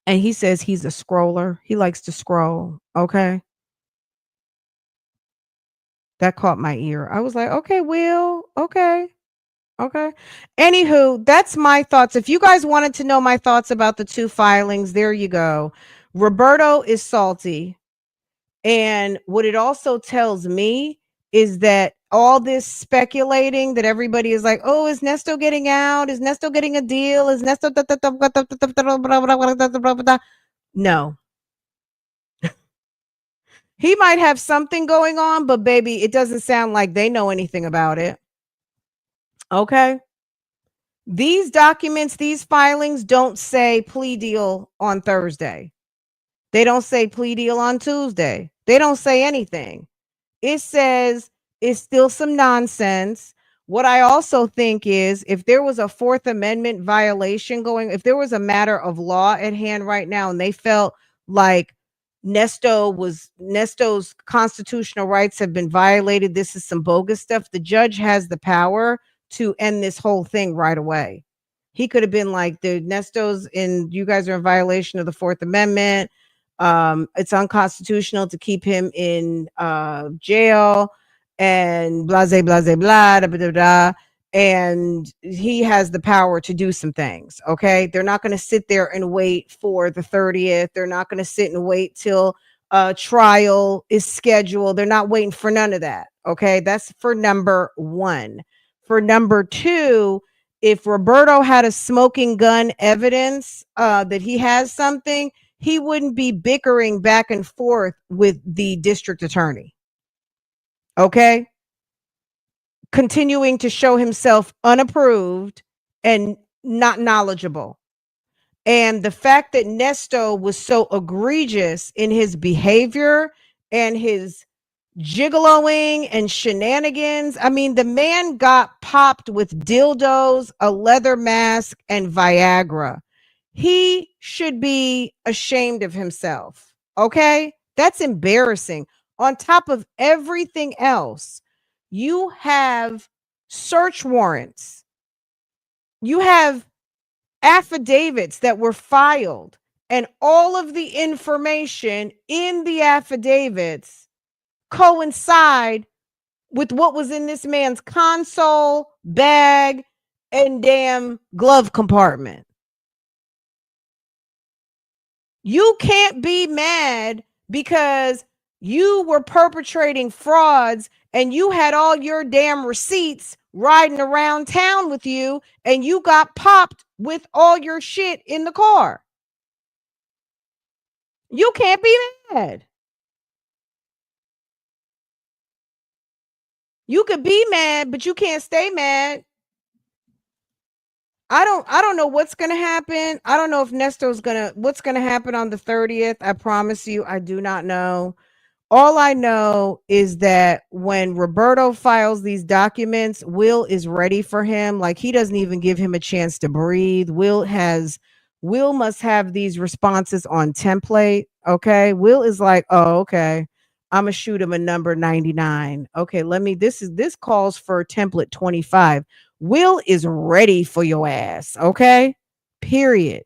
and he says he's a scroller. He likes to scroll. Okay. That caught my ear. I was like, okay, Will. Okay. Okay. Anywho, that's my thoughts. If you guys wanted to know my thoughts about the two filings, there you go. Roberto is salty. And what it also tells me is that all this speculating that everybody is like, oh, is Nesto getting out? Is Nesto getting a deal? Is Nesto no. He might have something going on, but baby, it doesn't sound like they know anything about it. Okay. These documents, these filings don't say plea deal on Thursday. They don't say plea deal on Tuesday. They don't say anything. It says it's still some nonsense. What I also think is if there was a Fourth Amendment violation going, if there was a matter of law at hand right now and they felt like Nesto's constitutional rights have been violated, this is some bogus stuff, the judge has the power to end this whole thing right away. He could have been like, the Nestos and you guys are in violation of the Fourth Amendment. It's unconstitutional to keep him in jail and blah, blah, blah, blah, blah, blah, blah. And he has the power to do some things. Okay. They're not going to sit there and wait for the 30th. They're not going to sit and wait till trial is scheduled. They're not waiting for none of that. Okay. That's for number one. For number two, if Roberto had a smoking gun evidence that he has something, he wouldn't be bickering back and forth with the district attorney. Okay. Continuing to show himself unapproved and not knowledgeable. And the fact that Nesto was so egregious in his behavior and his gigoloing and shenanigans. I mean, the man got popped with dildos, a leather mask, and Viagra. He should be ashamed of himself. Okay? That's embarrassing. On top of everything else, you have search warrants. You have affidavits that were filed, and all of the information in the affidavits coincide with what was in this man's console, bag, and damn glove compartment. You can't be mad because you were perpetrating frauds and you had all your damn receipts riding around town with you and you got popped with all your shit in the car. You can't be mad. You could be mad, but you can't stay mad. I don't know what's gonna happen. I don't know if what's gonna happen on the 30th. I promise you, I do not know. All I know is that when Roberto files these documents, Will is ready for him. Like, he doesn't even give him a chance to breathe. Will must have these responses on template. Okay. Will is like, oh, okay. I'm gonna shoot him a number 99. Okay, this calls for template 25. Will is ready for your ass. Okay. Period.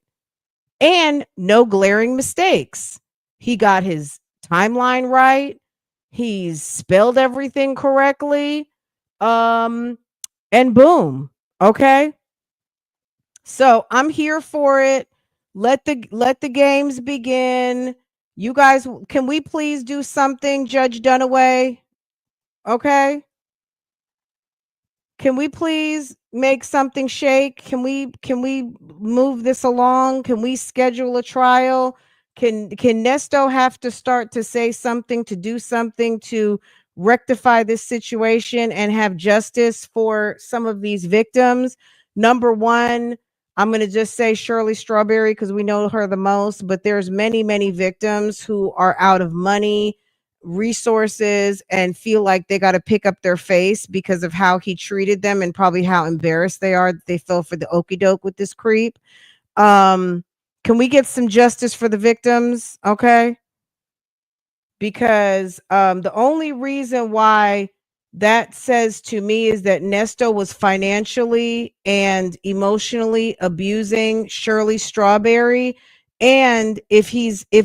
And no glaring mistakes. He got his timeline right. He's spelled everything correctly. And boom. Okay. So I'm here for it. Let the games begin. You guys, can we please do something, Judge Dunaway? Okay. Can we please make something shake? Can we move this along? Can we schedule a trial? Can Nesto have to start to say something, to do something to rectify this situation and have justice for some of these victims? Number one, I'm going to just say Shirley Strawberry because we know her the most, but there's many victims who are out of money, resources, and feel like they got to pick up their face because of how he treated them and probably how embarrassed they are that they fell for the okey doke with this creep. Can we get some justice for the victims? Okay. Because the only reason why that says to me is that Nesto was financially and emotionally abusing Shirley Strawberry. And if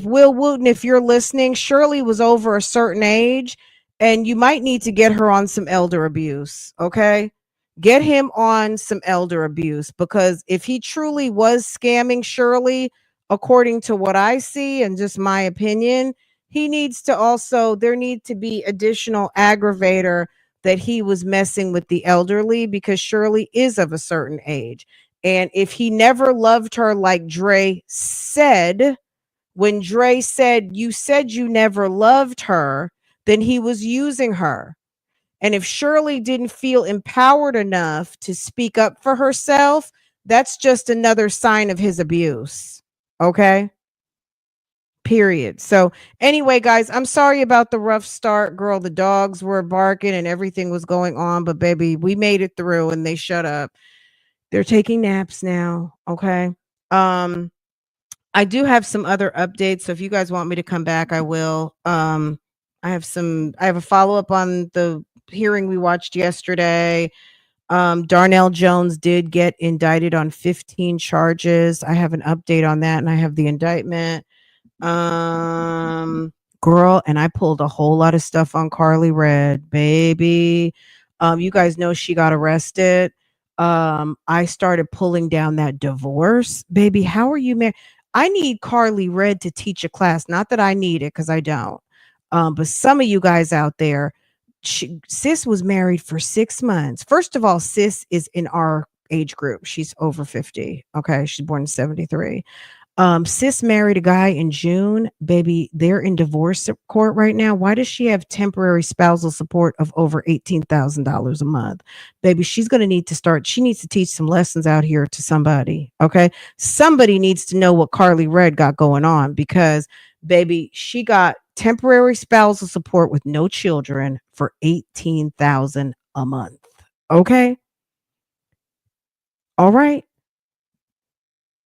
Will Wooten, if you're listening, Shirley was over a certain age and you might need to get her on some elder abuse. Okay. Get him on some elder abuse, because if he truly was scamming Shirley, according to what I see and just my opinion, he needs to also, there need to be additional aggravator that he was messing with the elderly, because Shirley is of a certain age. And if he never loved her, like Dre said, when Dre said, you said you never loved her, then he was using her. And if Shirley didn't feel empowered enough to speak up for herself, that's just another sign of his abuse. Okay. Period. So anyway, guys, I'm sorry about the rough start. Girl, the dogs were barking and everything was going on, but baby, we made it through and they shut up. They're taking naps now. Okay. I do have some other updates. So if you guys want me to come back, I will. I have a follow-up on the hearing we watched yesterday. Darnell Jones did get indicted on 15 charges. I have an update on that, and I have the indictment. Um, Girl, and I pulled a whole lot of stuff on Carly Red, baby. You guys know she got arrested. I started pulling down that divorce, baby. How are you married? I need Carly Red to teach a class. Not that I need it, because I don't. But some of you guys out there, sis was married for 6 months. First of all, sis is in our age group. She's over 50. Okay. She's born in 73. Sis married a guy in June. Baby, they're in divorce court right now. Why does she have temporary spousal support of over $18,000 a month? Baby, she's going to need to start. She needs to teach some lessons out here to somebody. Okay. Somebody needs to know what Carly Red got going on, because, baby, she got temporary spousal support with no children for 18,000 a month. Okay. All right.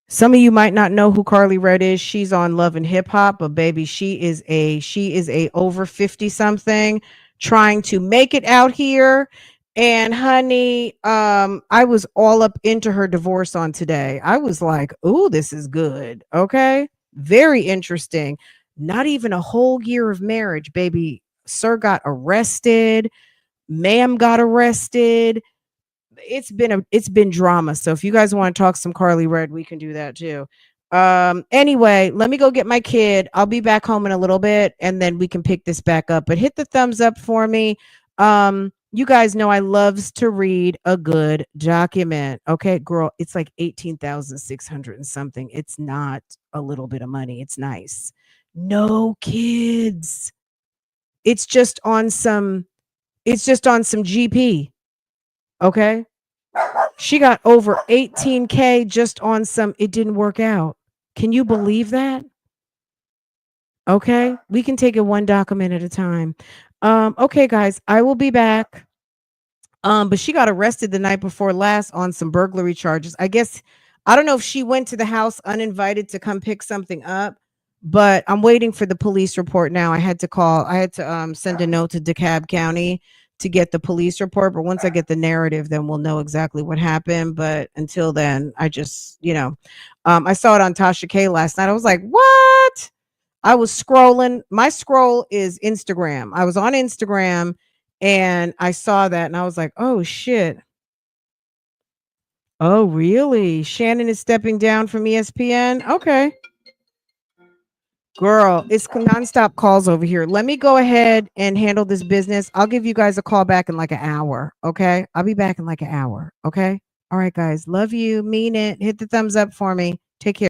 Some of you might not know who Carly Red is. She's on Love and Hip Hop, but baby, she is a over 50 something trying to make it out here. And honey, I was all up into her divorce on today. I was like, "Ooh, this is good." Okay? Very interesting. Not even a whole year of marriage, baby. Sir got arrested, ma'am got arrested. It's been drama. So if you guys want to talk some Carly Red, we can do that too. Anyway, let me go get my kid. I'll be back home in a little bit, and then we can pick this back up. But hit the thumbs up for me. You guys know I loves to read a good document. Okay, girl, it's like 18,600 and something. It's not a little bit of money. It's nice. No kids. It's just on some GP. Okay. She got over 18K just on some, it didn't work out. Can you believe that? Okay. We can take it one document at a time. Okay, guys, I will be back. But she got arrested the night before last on some burglary charges. I guess I don't know if she went to the house uninvited to come pick something up, but I'm waiting for the police report now. I had to send a note to DeKalb County to get the police report. But once I get the narrative, then we'll know exactly what happened. But until then, I just, I saw it on Tasha K last night. I was like, what? I was scrolling. My scroll is Instagram. I was on Instagram and I saw that and I was like, oh shit. Oh, really? Shannon is stepping down from ESPN? Okay. Girl, it's nonstop calls over here. Let me go ahead and handle this business. I'll give you guys a call back in like an hour. Okay. I'll be back in like an hour. Okay. All right, guys. Love you. Mean it. Hit the thumbs up for me. Take care.